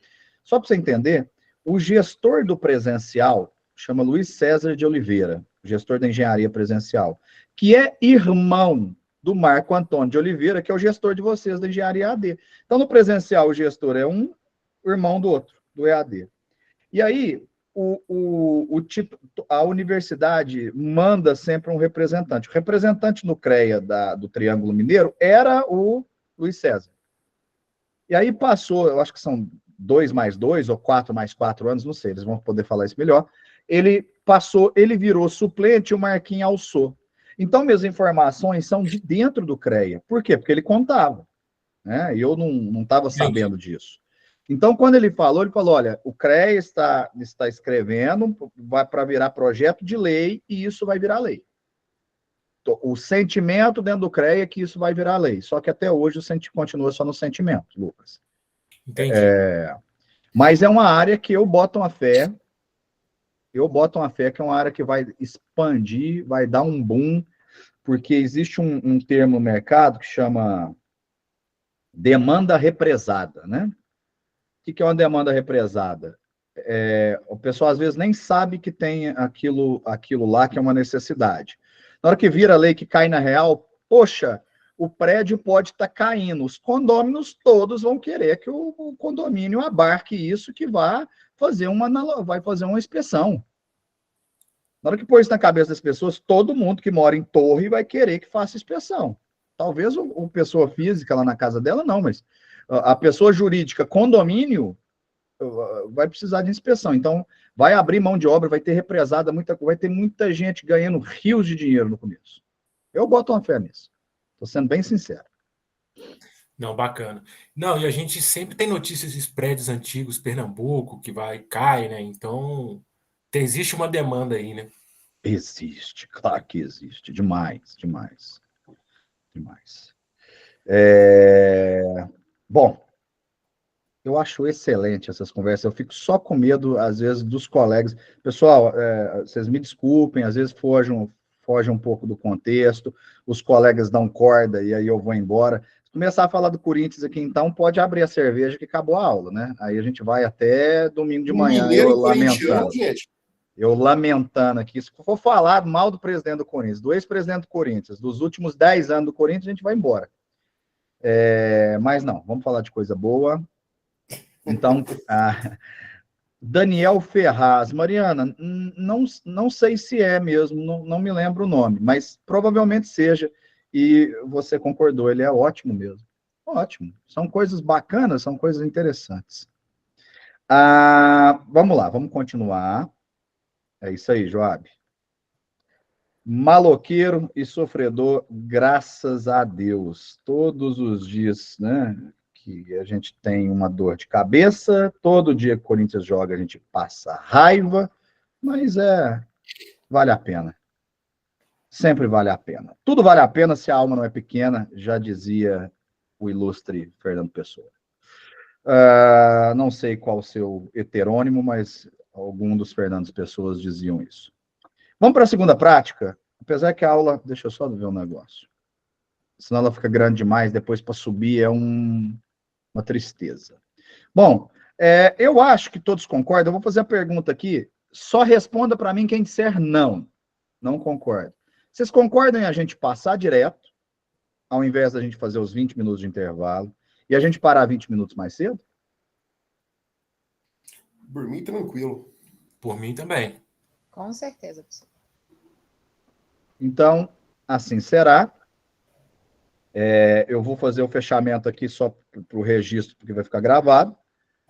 só para você entender, o gestor do presencial chama Luiz César de Oliveira, gestor da engenharia presencial, que é irmão do Marco Antônio de Oliveira, que é o gestor de vocês da engenharia EAD. Então, no presencial, o gestor é um, o irmão do outro, do EAD. E aí, a universidade manda sempre um representante. O representante no CREA do Triângulo Mineiro era o Luiz César. E aí passou, eu acho que são 2 mais 2 ou 4 mais 4 anos, não sei, eles vão poder falar isso melhor. Ele virou suplente, o Marquinhos alçou. Então, minhas informações são de dentro do CREA. Por quê? Porque ele contava, né? E eu não estava sabendo disso. Então, quando ele falou, olha, o CREA está escrevendo, vai para virar projeto de lei, e isso vai virar lei. O sentimento dentro do CREA é que isso vai virar lei. Só que até hoje o sentimento continua só no sentimento, Lucas. Entendi. Mas é uma área que eu boto uma fé que é uma área que vai expandir, vai dar um boom, porque existe um termo no mercado que chama demanda represada, né? O que é uma demanda represada? O pessoal às vezes nem sabe que tem aquilo lá que é uma necessidade. Na hora que vira a lei que cai na real, poxa, o prédio pode estar caindo. Os condôminos todos vão querer que o condomínio abarque isso, que vai fazer uma inspeção. Na hora que pôr isso na cabeça das pessoas, todo mundo que mora em torre vai querer que faça inspeção. Talvez a pessoa física lá na casa dela não, mas a pessoa jurídica, condomínio, vai precisar de inspeção. Então, vai abrir mão de obra, vai ter represada muita coisa, vai ter muita gente ganhando rios de dinheiro no começo. Eu boto uma fé nisso. Estou sendo bem sincero. Não, bacana. Não, e a gente sempre tem notícias desses prédios antigos, Pernambuco, que cai, né? Então, existe uma demanda aí, né? Existe, claro que existe. Demais. Bom, eu acho excelente essas conversas. Eu fico só com medo, às vezes, dos colegas. Pessoal, vocês me desculpem, às vezes foge um pouco do contexto, os colegas dão corda e aí eu vou embora. Se começar a falar do Corinthians aqui, então, pode abrir a cerveja que acabou a aula, né? Aí a gente vai até domingo de manhã, eu lamentando aqui. Se for falar mal do presidente do Corinthians, do ex-presidente do Corinthians, dos últimos 10 anos do Corinthians, a gente vai embora. Mas não, vamos falar de coisa boa. Então, Daniel Ferraz. Mariana, não sei se é mesmo, não me lembro o nome, mas provavelmente seja, e você concordou, ele é ótimo mesmo. Ótimo. São coisas bacanas, são coisas interessantes. Vamos lá, vamos continuar. É isso aí, Joab. Maloqueiro e sofredor, graças a Deus. Todos os dias, né? Que a gente tem uma dor de cabeça, todo dia que o Corinthians joga a gente passa raiva, mas vale a pena. Sempre vale a pena. Tudo vale a pena se a alma não é pequena, já dizia o ilustre Fernando Pessoa. Não sei qual o seu heterônimo, mas algum dos Fernandos Pessoas diziam isso. Vamos para a segunda prática? Apesar que a aula... Deixa eu só ver um negócio. Senão ela fica grande demais, depois para subir uma tristeza. Bom, eu acho que todos concordam. Eu vou fazer a pergunta aqui. Só responda para mim quem disser não. Não concordo. Vocês concordam em a gente passar direto, ao invés da gente fazer os 20 minutos de intervalo, e a gente parar 20 minutos mais cedo? Por mim, tranquilo. Por mim também. Com certeza, professor. Então, assim será. Eu vou fazer o fechamento aqui só para o registro, porque vai ficar gravado.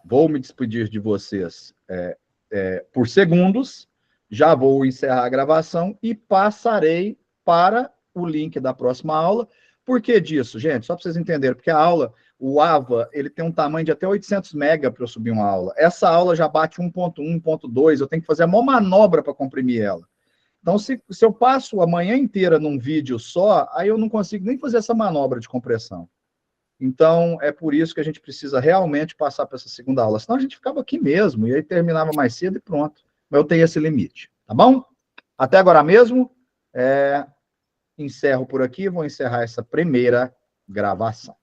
Vou me despedir de vocês por segundos. Já vou encerrar a gravação e passarei para o link da próxima aula. Por que disso, gente? Só para vocês entenderem, porque a aula, o AVA, ele tem um tamanho de até 800 MB para eu subir uma aula. Essa aula já bate 1.1, 1.2, eu tenho que fazer a maior manobra para comprimir ela. Então, se eu passo a manhã inteira num vídeo só, aí eu não consigo nem fazer essa manobra de compressão. Então, é por isso que a gente precisa realmente passar para essa segunda aula. Senão a gente ficava aqui mesmo, e aí terminava mais cedo e pronto. Mas eu tenho esse limite, tá bom? Até agora mesmo, encerro por aqui, vou encerrar essa primeira gravação.